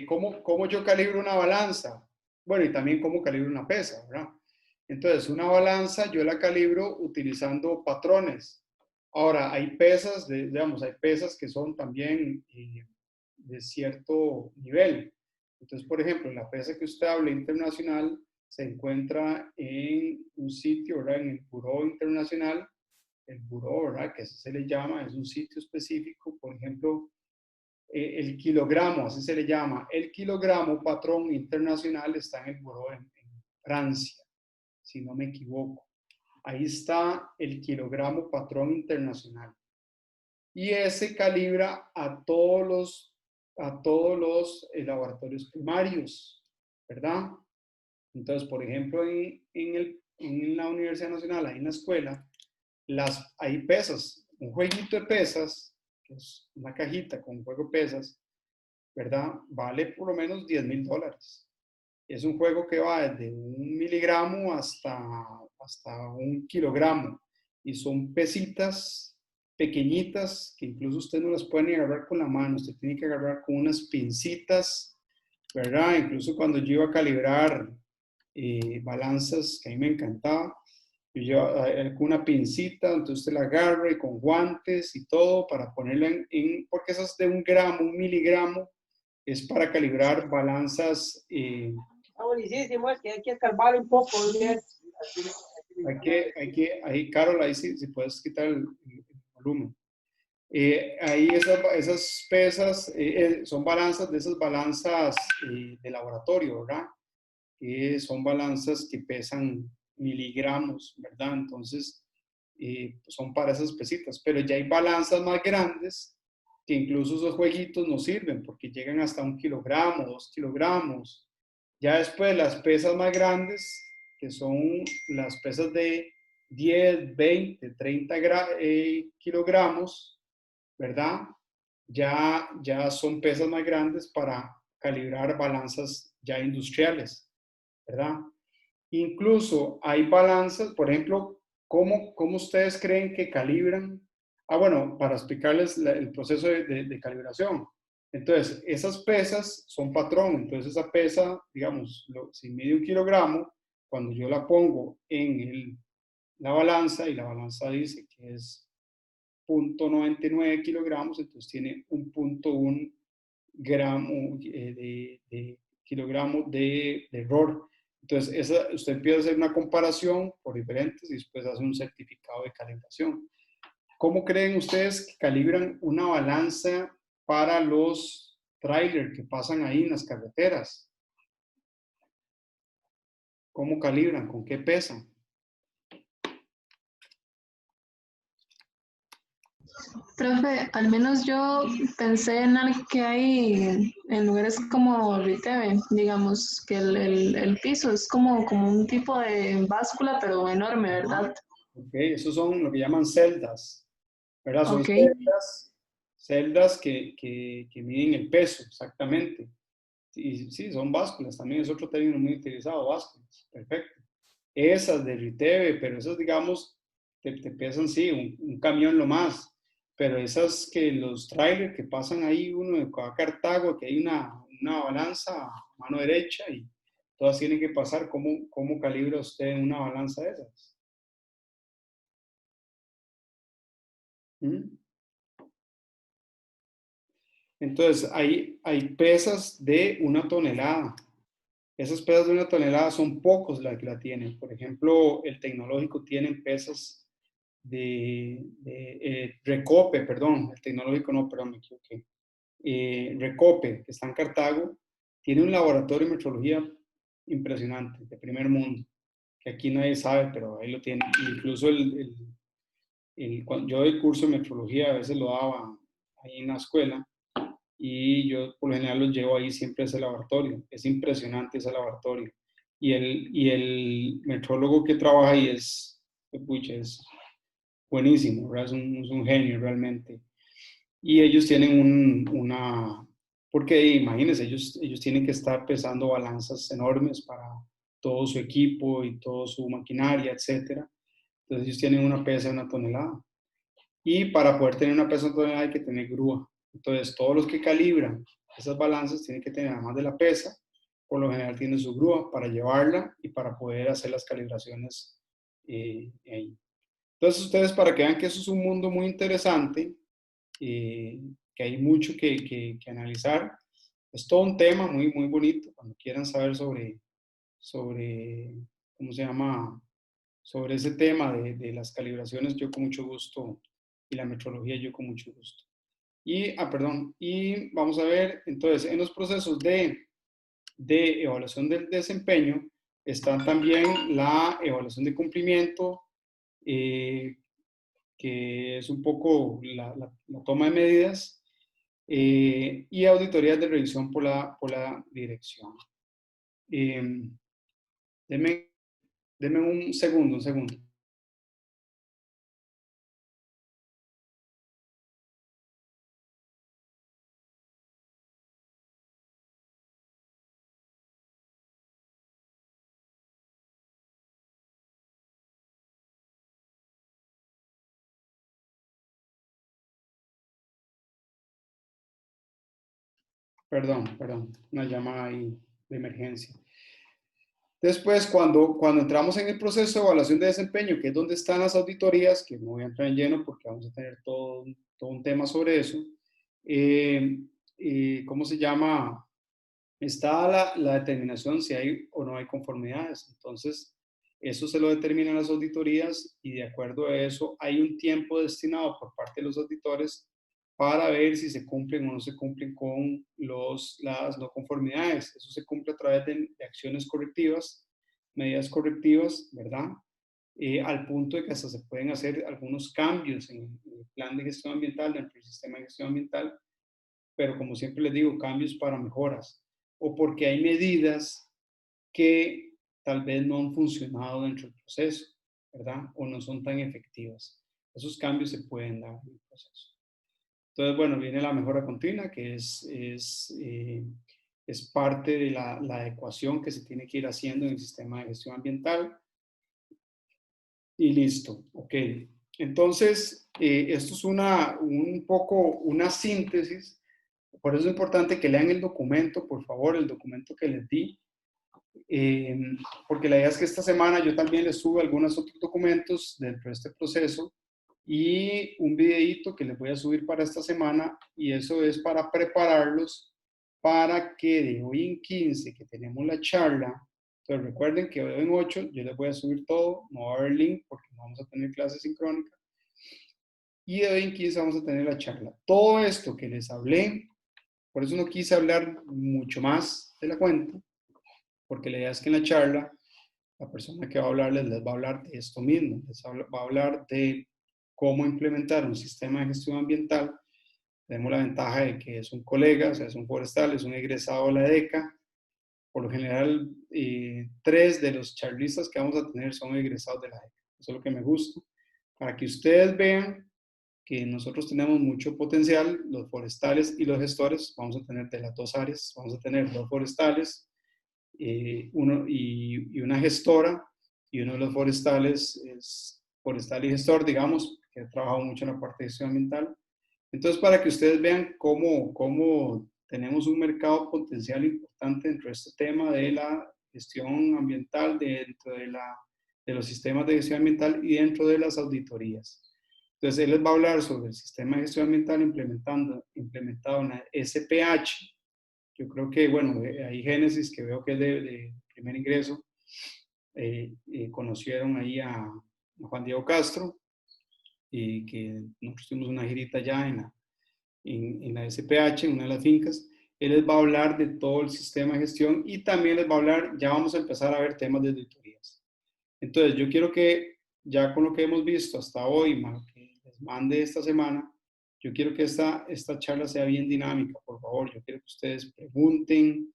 ¿cómo yo calibro una balanza? Bueno, y también cómo calibro una pesa, ¿verdad? Entonces, una balanza yo la calibro utilizando patrones. Ahora, hay pesas, digamos, hay pesas que son también de cierto nivel. Entonces, por ejemplo, la pesa que usted habla internacional se encuentra en un sitio, ¿verdad? En el Buró Internacional. El Buró, ¿verdad? Que así se le llama, es un sitio específico. Por ejemplo, el kilogramo, así se le llama. El kilogramo patrón internacional está en el Buró en Francia, si no me equivoco. Ahí está el kilogramo patrón internacional. Y ese calibra a todos los laboratorios primarios, ¿verdad? Entonces, por ejemplo, en la Universidad Nacional, ahí en la escuela, hay pesas, un jueguito de pesas, que es una cajita con un juego de pesas, ¿verdad? Vale por lo menos $10,000. Es un juego que va desde 1 miligramo hasta 1 kilogramo. Y son pesitas pequeñitas que incluso usted no las puede ni agarrar con la mano. Usted tiene que agarrar con unas pincitas, ¿verdad? Incluso cuando yo iba a calibrar balanzas, que a mí me encantaba, yo llevaba con una pincita, entonces usted la agarra y con guantes y todo para ponerla porque esas de 1 gramo, 1 miligramo, es para calibrar balanzas. Está buenísimo, es que hay que escarbar un poco. Ahí, Carol, ahí sí, si puedes quitar el volumen. Ahí esas pesas son balanzas de esas balanzas de laboratorio, ¿verdad? Son balanzas que pesan miligramos, ¿verdad? Entonces, son para esas pesitas. Pero ya hay balanzas más grandes que incluso esos jueguitos no sirven porque llegan hasta 1 kilogramo, 2 kilogramos. Ya después las pesas más grandes, que son las pesas de 10, 20, 30 kilogramos, ¿verdad? Ya son pesas más grandes para calibrar balanzas ya industriales, ¿verdad? Incluso hay balanzas, por ejemplo, ¿cómo ustedes creen que calibran? Bueno, para explicarles el proceso de calibración. Entonces, esas pesas son patrón. Entonces, esa pesa, digamos, si mide 1 kilogramo, cuando yo la pongo en la balanza y la balanza dice que es 0,99 kilogramos, entonces tiene 1,1 gramo de kilogramo de error. Entonces, usted empieza a hacer una comparación por diferentes y después hace un certificado de calibración. ¿Cómo creen ustedes que calibran una balanza para los trailers que pasan ahí en las carreteras? ¿Cómo calibran? ¿Con qué pesan? Profe, al menos yo pensé en algo que hay en lugares como Riteve, digamos, que el piso es como un tipo de báscula, pero enorme, ¿verdad? Ok, esos son lo que llaman celdas, ¿verdad? Son Ok. celdas que miden el peso, exactamente. Y sí, son básculas, también es otro término muy utilizado, básculas, perfecto. Esas de Riteve, pero esas, digamos, te pesan, sí, un camión lo más, pero esas que los trailers que pasan ahí, uno de cada Cartago, que hay una balanza a mano derecha y todas tienen que pasar, ¿cómo calibra usted una balanza de esas? ¿Mm? Entonces, hay pesas de 1 tonelada. Esas pesas de 1 tonelada son pocos las que la tienen. Por ejemplo, el tecnológico tiene pesas de Recope, perdón, el tecnológico no, perdón, me equivoqué. Recope, que está en Cartago, tiene un laboratorio de metrología impresionante, de primer mundo, que aquí nadie sabe, pero ahí lo tiene. Incluso cuando yo doy curso de metrología, a veces lo daba ahí en la escuela, y yo por lo general los llevo ahí siempre a ese laboratorio. Es impresionante ese laboratorio. Y el metrólogo que trabaja ahí pucha, es buenísimo, ¿verdad? Es un genio realmente. Y ellos tienen porque imagínense, ellos tienen que estar pesando balanzas enormes para todo su equipo y toda su maquinaria, etcétera. Entonces ellos tienen una pesa de 1 tonelada. Y para poder tener una pesa de 1 tonelada hay que tener grúa. Entonces todos los que calibran esas balanzas tienen que tener, además de la pesa, por lo general tienen su grúa para llevarla y para poder hacer las calibraciones ahí. Entonces ustedes, para que vean que eso es un mundo muy interesante, que hay mucho que analizar. Es todo un tema muy, muy bonito. Cuando quieran saber sobre ¿cómo se llama? Sobre ese tema de las calibraciones, yo con mucho gusto, y la metrología, yo con mucho gusto. Perdón, y vamos a ver, entonces, en los procesos de evaluación del desempeño, están también la evaluación de cumplimiento, que es un poco la toma de medidas, y auditorías de revisión por la dirección. Deme un segundo, un segundo. Perdón, una llamada ahí de emergencia. Después, cuando entramos en el proceso de evaluación de desempeño, que es donde están las auditorías, que no voy a entrar en lleno porque vamos a tener todo un tema sobre eso, ¿cómo se llama? Está la determinación si hay o no hay conformidades. Entonces, eso se lo determinan las auditorías, y de acuerdo a eso hay un tiempo destinado por parte de los auditores para ver si se cumplen o no se cumplen con las no conformidades. Eso se cumple a través de acciones correctivas, medidas correctivas, ¿verdad? Al punto de que hasta se pueden hacer algunos cambios en el plan de gestión ambiental, dentro del sistema de gestión ambiental, pero como siempre les digo, cambios para mejoras, o porque hay medidas que tal vez no han funcionado dentro del proceso, ¿verdad? O no son tan efectivas. Esos cambios se pueden dar en el proceso. Entonces, bueno, viene la mejora continua, que es parte de la ecuación que se tiene que ir haciendo en el sistema de gestión ambiental. Y listo, ok. Entonces, esto es un poco una síntesis. Por eso es importante que lean el documento, por favor, el documento que les di, porque la idea es que esta semana yo también les subo algunos otros documentos dentro de este proceso, y un videíto que les voy a subir para esta semana, y eso es para prepararlos para que de hoy en 15, que tenemos la charla. Entonces recuerden que hoy en 8 yo les voy a subir todo, no va a haber link porque no vamos a tener clase sincrónica, y de hoy en 15 vamos a tener la charla. Todo esto que les hablé, por eso no quise hablar mucho más de la cuenta, porque la idea es que en la charla la persona que va a hablarles les va a hablar de esto mismo, va a hablar de cómo implementar un sistema de gestión ambiental. Tenemos la ventaja de que es un colega, o sea, es un forestal, es un egresado de la EDECA. Por lo general, 3 de los charlistas que vamos a tener son egresados de la EDECA. Eso es lo que me gusta, para que ustedes vean que nosotros tenemos mucho potencial, los forestales y los gestores. Vamos a tener de las dos áreas, vamos a tener 2 forestales, uno y una gestora, y uno de los forestales es forestal y gestor, digamos, que ha trabajado mucho en la parte de gestión ambiental. Entonces, para que ustedes vean cómo tenemos un mercado potencial importante dentro de este tema de la gestión ambiental, dentro de los sistemas de gestión ambiental y dentro de las auditorías. Entonces, él les va a hablar sobre el sistema de gestión ambiental implementado en la SPH. Yo creo que, bueno, hay Génesis, que veo que es de primer ingreso, conocieron ahí a Juan Diego Castro, y que nosotros tuvimos una girita ya en la SPH, en una de las fincas. Él les va a hablar de todo el sistema de gestión y también les va a hablar, ya vamos a empezar a ver temas de auditorías. Entonces, yo quiero que ya con lo que hemos visto hasta hoy, más lo que les mande esta semana, yo quiero que esta charla sea bien dinámica, por favor. Yo quiero que ustedes pregunten,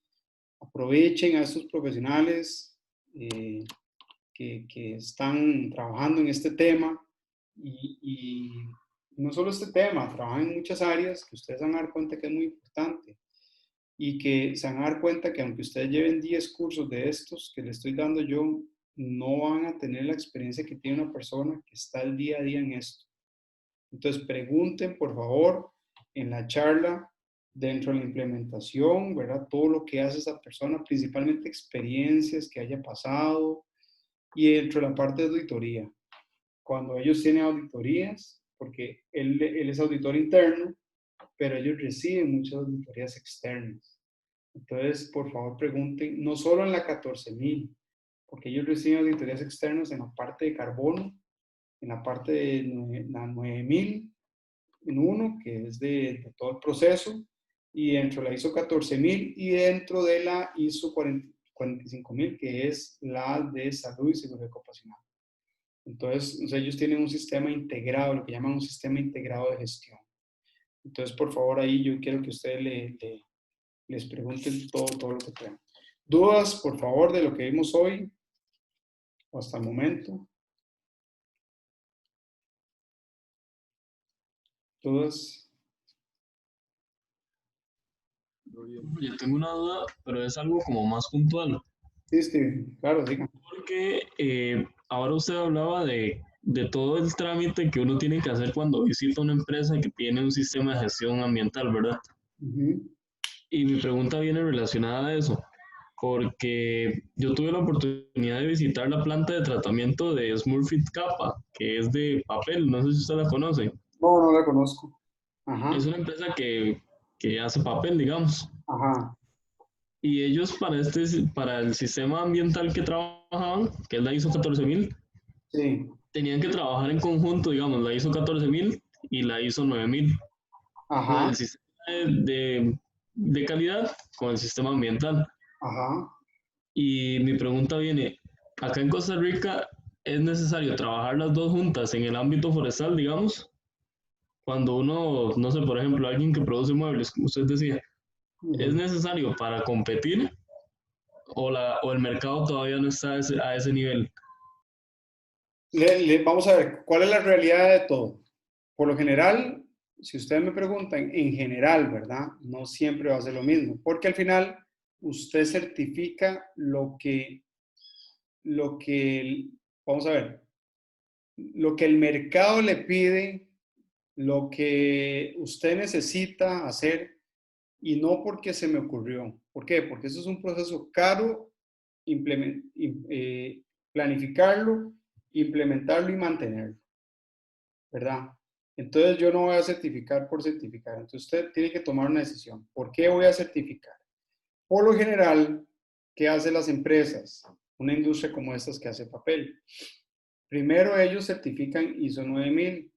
aprovechen a estos profesionales que están trabajando en este tema y no solo este tema, trabajan en muchas áreas que ustedes van a dar cuenta que es muy importante y que se van a dar cuenta que aunque ustedes lleven 10 cursos de estos que les estoy dando yo, no van a tener la experiencia que tiene una persona que está el día a día en esto. Entonces pregunten, por favor, en la charla, dentro de la implementación, ¿verdad? Todo lo que hace esa persona, principalmente experiencias que haya pasado y dentro de la parte de auditoría. Cuando ellos tienen auditorías, porque él es auditor interno, pero ellos reciben muchas auditorías externas. Entonces, por favor, pregunten, no solo en la 14.000, porque ellos reciben auditorías externas en la parte de carbono, en la parte de la 9.000, en uno, que es de todo el proceso, y dentro de la ISO 14.000 y dentro de la ISO 45.000, que es la de salud y seguridad ocupacional. Entonces, ellos tienen un sistema integrado, lo que llaman un sistema integrado de gestión. Entonces, por favor, ahí yo quiero que ustedes les pregunten todo lo que tengan. ¿Dudas, por favor, de lo que vimos hoy o hasta el momento? ¿Dudas? Yo tengo una duda, pero es algo como más puntual. Sí, Steven, claro, diga. Porque ahora usted hablaba de todo el trámite que uno tiene que hacer cuando visita una empresa que tiene un sistema de gestión ambiental, ¿verdad? Y mi pregunta viene relacionada a eso, porque yo tuve la oportunidad de visitar la planta de tratamiento de Smurfit Kappa, que es de papel, no sé si usted la conoce. No, no la conozco. Ajá. Es una empresa que hace papel, digamos. Ajá. Y ellos para el sistema ambiental que trabajaban, que es la ISO 14.000, sí, tenían que trabajar en conjunto, digamos, la ISO 14.000 y la ISO 9.000. Ajá. El sistema de calidad con el sistema ambiental. Ajá. Y mi pregunta viene, acá en Costa Rica es necesario trabajar las dos juntas en el ámbito forestal, digamos, cuando uno, no sé, por ejemplo, alguien que produce muebles, como usted decía, ¿es necesario para competir o el mercado todavía no está a ese nivel? Vamos a ver, ¿cuál es la realidad de todo? Por lo general, si ustedes me preguntan, en general, ¿verdad? No siempre va a ser lo mismo, porque al final usted certifica vamos a ver, lo que el mercado le pide, lo que usted necesita hacer y no porque se me ocurrió. ¿Por qué? Porque eso es un proceso caro, planificarlo, implementarlo y mantenerlo, ¿verdad? Entonces yo no voy a certificar por certificar. Entonces usted tiene que tomar una decisión. ¿Por qué voy a certificar? Por lo general, ¿qué hacen las empresas? Una industria como estas que hace papel. Primero ellos certifican ISO 9000.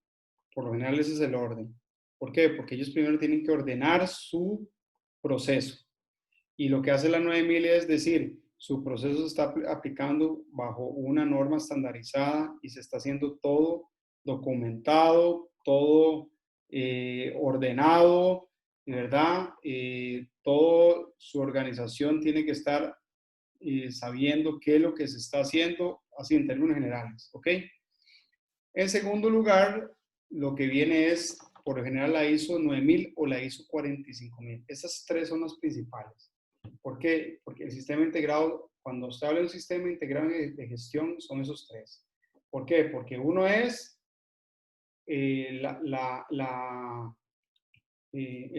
Por lo general ese es el orden. ¿Por qué? Porque ellos primero tienen que ordenar su proceso. Y lo que hace la 9000 es decir, su proceso se está aplicando bajo una norma estandarizada y se está haciendo todo documentado, todo ordenado, ¿verdad? Toda su organización tiene que estar sabiendo qué es lo que se está haciendo, así en términos generales, ¿ok? En segundo lugar, lo que viene es, por lo general, la ISO 9000 o la ISO 45000. Esas tres son las principales. ¿Por qué? Porque el sistema integrado, cuando usted habla de un sistema integrado de gestión, son esos tres. ¿Por qué? Porque uno es el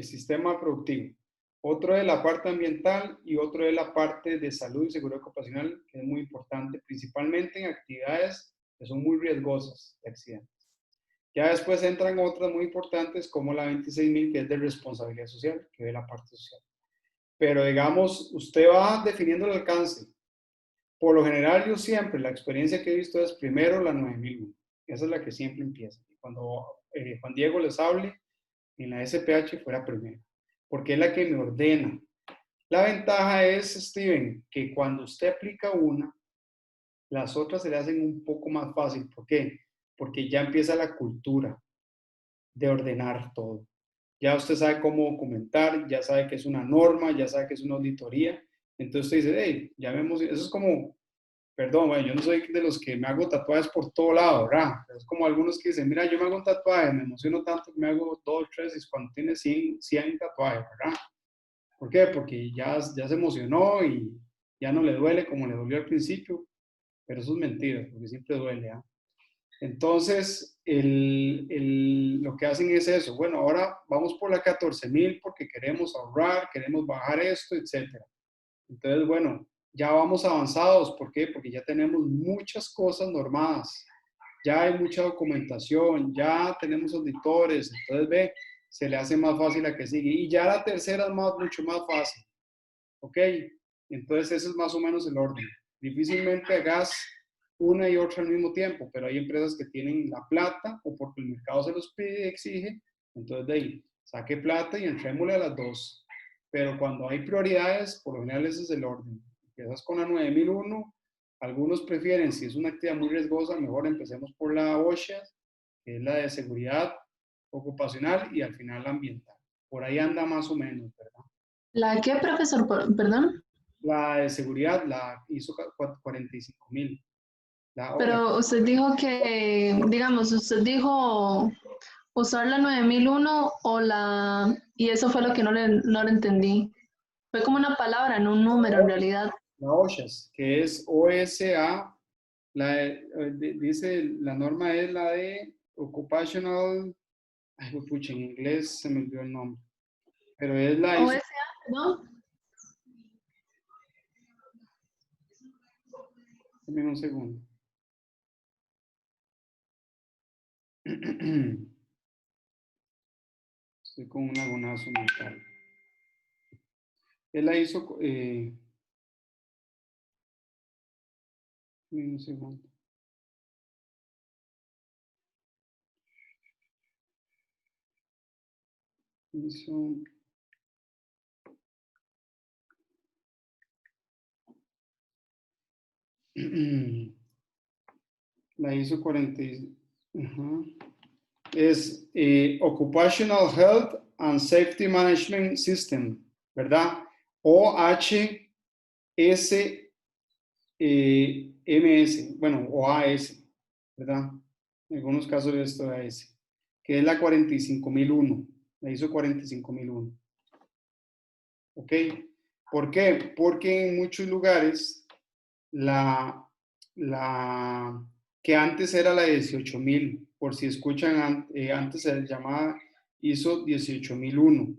sistema productivo, otro es la parte ambiental y otro es la parte de salud y seguridad ocupacional, que es muy importante, principalmente en actividades que son muy riesgosas de accidentes. Ya después entran otras muy importantes como la 26.000, que es de responsabilidad social, que ve la parte social. Pero digamos, usted va definiendo el alcance. Por lo general, yo siempre, la experiencia que he visto es primero la 9001. Esa es la que siempre empieza. Cuando Juan Diego les hable, en la SPH fuera primero, porque es la que me ordena. La ventaja es, Steven, que cuando usted aplica una, las otras se le hacen un poco más fácil. ¿Por qué? Porque ya empieza la cultura de ordenar todo. Ya usted sabe cómo documentar, ya sabe que es una norma, ya sabe que es una auditoría. Entonces usted dice, hey, ya vemos, eso es como, perdón, bueno, yo no soy de los que me hago tatuajes por todo lado, ¿verdad? Es como algunos que dicen, mira, yo me hago un tatuaje, me emociono tanto que me hago 2, 3, y cuando tiene 100 tatuajes, ¿verdad? ¿Por qué? Porque ya se emocionó y ya no le duele como le dolió al principio, pero eso es mentira, porque siempre duele, ¿ah? Entonces, lo que hacen es eso. Bueno, ahora vamos por la 14.000 porque queremos ahorrar, queremos bajar esto, etc. Entonces, bueno, ya vamos avanzados. ¿Por qué? Porque ya tenemos muchas cosas normadas. Ya hay mucha documentación, ya tenemos auditores. Entonces, ve, se le hace más fácil a que sigue. Y ya la tercera es mucho más fácil. ¿Ok? Entonces, ese es más o menos el orden. Difícilmente hagas una y otra al mismo tiempo, pero hay empresas que tienen la plata o porque el mercado se los pide y exige, entonces de ahí, saque plata y entrémosle a las dos. Pero cuando hay prioridades, por lo general ese es el orden. Empiezas con la 9001, algunos prefieren, si es una actividad muy riesgosa, mejor empecemos por la OSHA, que es la de seguridad ocupacional, y al final la ambiental. Por ahí anda más o menos, ¿verdad? ¿La qué, profesor? Perdón. La de seguridad, la ISO 45000. Pero usted dijo que, digamos, usted dijo usar la 9001 o la... Y eso fue lo que no le entendí. Fue como una palabra, no un número en realidad. La OSHAS, que es OSA, dice, la norma es la de Occupational, ay, pucha, en inglés se me olvidó el nombre, pero es la ISO. OSA, ¿no? Dame un segundo. Estoy con un agonazo mental. Es la ISO, un segundo. ISO. La ISO 40. Es Occupational Health and Safety Management System, ¿verdad? OHSMS, bueno, OAS, ¿verdad? En algunos casos esto es AS, que es la 45001, la ISO 45001. ¿Ok? ¿Por qué? Porque en muchos lugares que antes era la 18.000, por si escuchan, antes se llamaba ISO 18.001,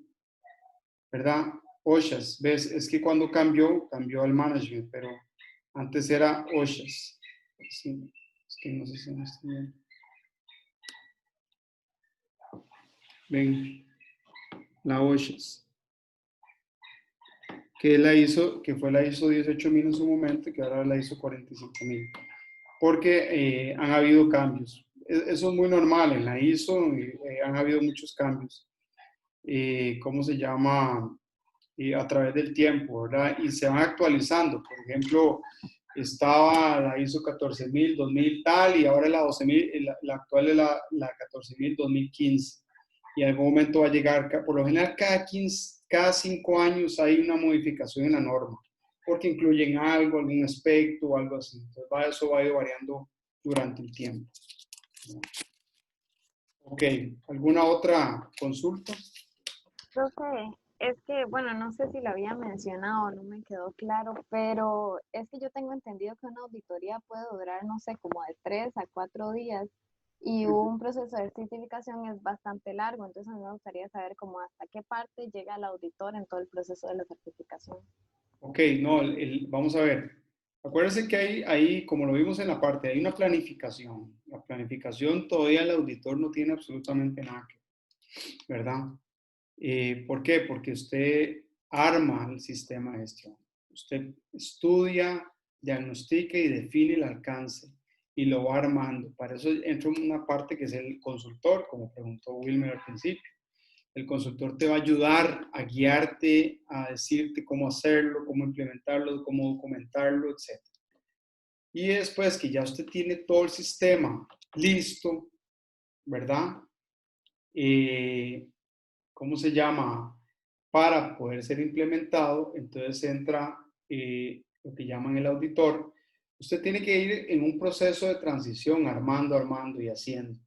¿verdad? OSHAS, ¿ves? Es que cuando cambió el management, pero antes era OSHAS. Sí, es que no sé si me estoy viendo. Ven, la OSHAS, que fue la ISO 18.000 en su momento, que ahora es la ISO 45.000. Porque han habido cambios. Eso es muy normal, en la ISO han habido muchos cambios. ¿Cómo se llama? A través del tiempo, ¿verdad? Y se van actualizando. Por ejemplo, estaba la ISO 14.000, 2000 tal, y ahora la 12.000, la actual es la 14.000, 2015. Y en algún momento va a llegar, por lo general cada 5 años hay una modificación en la norma, porque incluyen algo, algún aspecto o algo así. Entonces eso va a ir variando durante el tiempo. Ok, ¿alguna otra consulta? Profe, es que, bueno, no sé si lo había mencionado, no me quedó claro, pero es que yo tengo entendido que una auditoría puede durar, no sé, como de 3 a 4 días y un proceso de certificación es bastante largo, entonces me gustaría saber cómo hasta qué parte llega el auditor en todo el proceso de la certificación. Ok, no, vamos a ver. Acuérdense que hay, como lo vimos en la parte, hay una planificación. La planificación todavía el auditor no tiene absolutamente nada que ver, ¿verdad? ¿Por qué? Porque usted arma el sistema de gestión. Usted estudia, diagnostica y define el alcance y lo va armando. Para eso entra una parte que es el consultor, como preguntó Wilmer al principio. El consultor te va a ayudar a guiarte, a decirte cómo hacerlo, cómo implementarlo, cómo documentarlo, etc. Y después que ya usted tiene todo el sistema listo, ¿verdad? ¿Cómo se llama? Para poder ser implementado, entonces entra lo que llaman el auditor. Usted tiene que ir en un proceso de transición, armando y haciendo,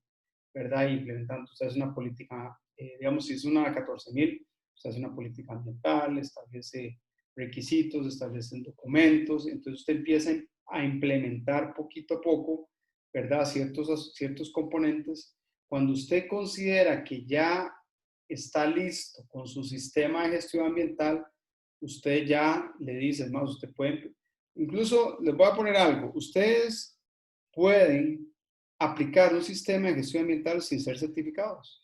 ¿verdad? Y implementando. Usted hace una política, digamos, si es una 14.000, usted hace una política ambiental, establece requisitos, establece documentos, entonces usted empieza a implementar poquito a poco, ¿verdad? Ciertos componentes. Cuando usted considera que ya está listo con su sistema de gestión ambiental, usted ya le dice, más, usted puede, incluso les voy a poner algo, ustedes pueden aplicar un sistema de gestión ambiental sin ser certificados,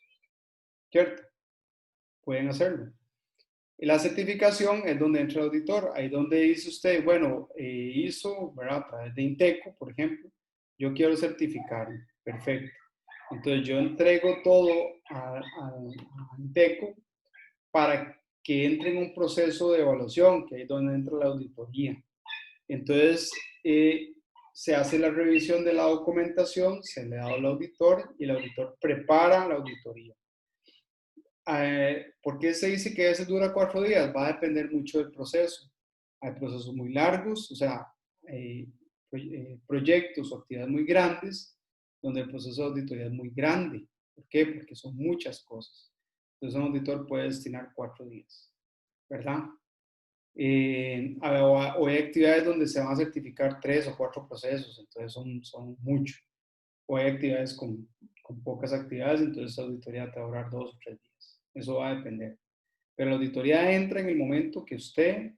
¿cierto? Pueden hacerlo. La certificación es donde entra el auditor, ahí donde dice usted, bueno, hizo, ¿verdad? A través de Inteco, por ejemplo, yo quiero certificarlo, perfecto. Entonces yo entrego todo a Inteco para que entre en un proceso de evaluación, que es donde entra la auditoría. Entonces, se hace la revisión de la documentación, se le da al auditor y el auditor prepara la auditoría. ¿Por qué se dice que a veces dura 4 días? Va a depender mucho del proceso. Hay procesos muy largos, o sea, proyectos o actividades muy grandes, donde el proceso de auditoría es muy grande. ¿Por qué? Porque son muchas cosas. Entonces, un auditor puede destinar 4 días, ¿verdad? O hay actividades donde se van a certificar 3 o 4 procesos, entonces son muchos. O hay actividades con pocas actividades, entonces la auditoría te va a durar 2 o 3 días. Eso va a depender. Pero la auditoría entra en el momento que usted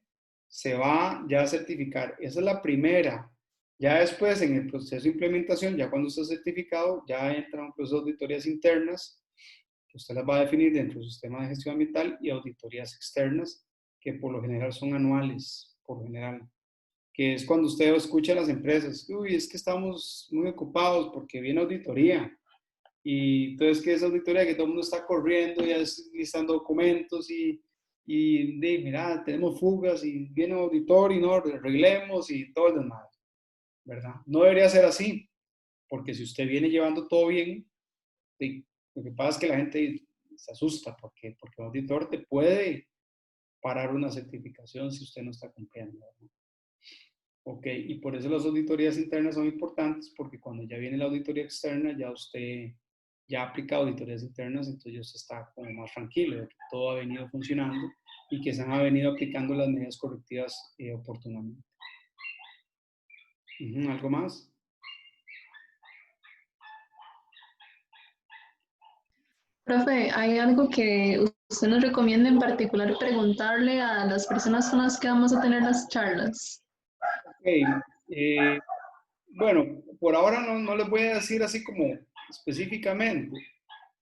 se va ya a certificar. Esa es la primera. Ya después, en el proceso de implementación, ya cuando está certificado, ya entra un proceso de auditorías internas, que usted las va a definir dentro del sistema de gestión ambiental, y auditorías externas, que por lo general son anuales, por lo general. Que es cuando usted escucha a las empresas, uy, es que estamos muy ocupados porque viene auditoría. Y entonces, ¿qué es auditoría? Que todo el mundo está corriendo, ya listando documentos mira, tenemos fugas y viene un auditor y no arreglemos y todo el demás, ¿verdad? No debería ser así, porque si usted viene llevando todo bien, lo que pasa es que la gente se asusta porque el auditor te puede parar una certificación si usted no está cumpliendo, ¿verdad? Ok, y por eso las auditorías internas son importantes, porque cuando ya viene la auditoría externa, ya usted ya aplica auditorías internas, entonces ya usted está como más tranquilo de que todo ha venido funcionando y que se han venido aplicando las medidas correctivas oportunamente. ¿Algo más? Profe, ¿hay algo que usted nos recomienda en particular preguntarle a las personas con las que vamos a tener las charlas? Ok, bueno, por ahora no les voy a decir así como específicamente.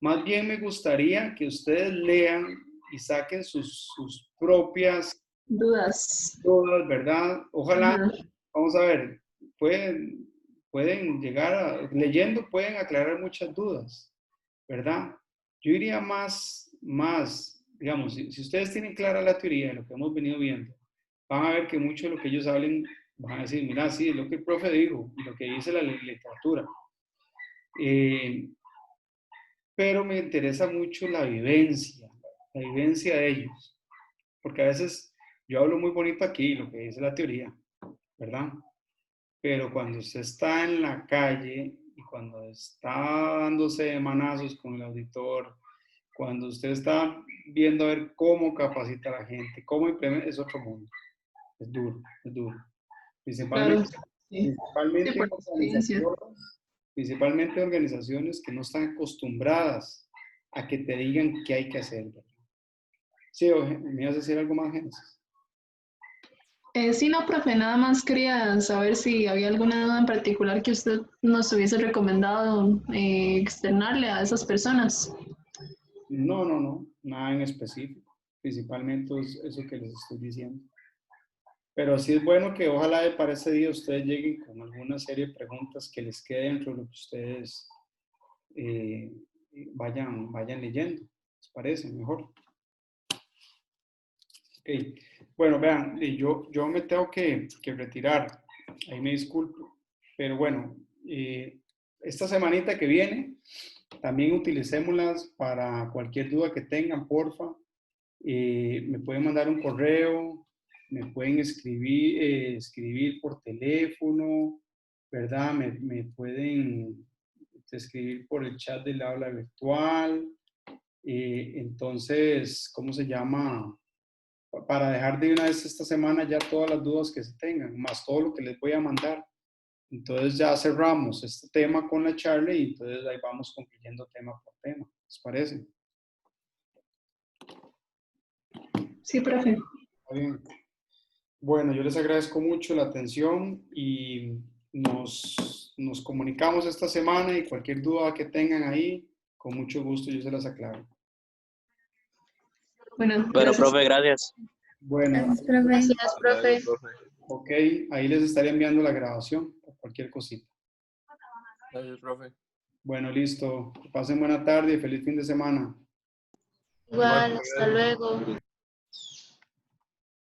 Más bien me gustaría que ustedes lean y saquen sus propias dudas, ¿verdad? Ojalá, vamos a ver, pueden llegar leyendo, pueden aclarar muchas dudas, ¿verdad? Yo iría más digamos, si ustedes tienen clara la teoría de lo que hemos venido viendo, van a ver que mucho de lo que ellos hablen, van a decir, mira, sí, es lo que el profe dijo, y lo que dice la literatura. Pero me interesa mucho la vivencia de ellos, porque a veces yo hablo muy bonito aquí, lo que dice la teoría, ¿verdad? Pero cuando usted está en la calle y cuando está dándose de manazos con el auditor, cuando usted está viendo a ver cómo capacita a la gente, cómo implementa, es otro mundo. Es duro, es duro. Principalmente, claro, sí. principalmente organizaciones que no están acostumbradas a que te digan qué hay que hacer, ¿verdad? Sí, ¿me ibas a decir algo más, Génesis? Sí, no, profe, nada más quería saber si había alguna duda en particular que usted nos hubiese recomendado externarle a esas personas. No, no, no, nada en específico. Principalmente es eso que les estoy diciendo. Pero sí es bueno que ojalá para ese día ustedes lleguen con alguna serie de preguntas que les quede dentro de lo que ustedes eh, vayan leyendo. ¿Les parece mejor? Ok. Bueno, vean, yo me tengo que retirar. Ahí me disculpo. Pero bueno, esta semanita que viene, también utilicémoslas para cualquier duda que tengan, porfa. Me pueden mandar un correo, me pueden escribir por teléfono, ¿verdad? Me pueden escribir por el chat del aula virtual. Entonces, ¿cómo se llama? Para dejar de una vez esta semana ya todas las dudas que se tengan, más todo lo que les voy a mandar. Entonces ya cerramos este tema con la charla y entonces ahí vamos concluyendo tema por tema. ¿Les parece? Sí, profe. Está bien. Bueno, yo les agradezco mucho la atención y nos comunicamos esta semana y cualquier duda que tengan ahí, con mucho gusto yo se las aclaro. Bueno, Bueno, profe, gracias. Bueno, Gracias, profe. ok, ahí les estaré enviando la grabación por cualquier cosita. Gracias, profe. Bueno, listo. Que pasen buena tarde y feliz fin de semana. Igual, hasta luego.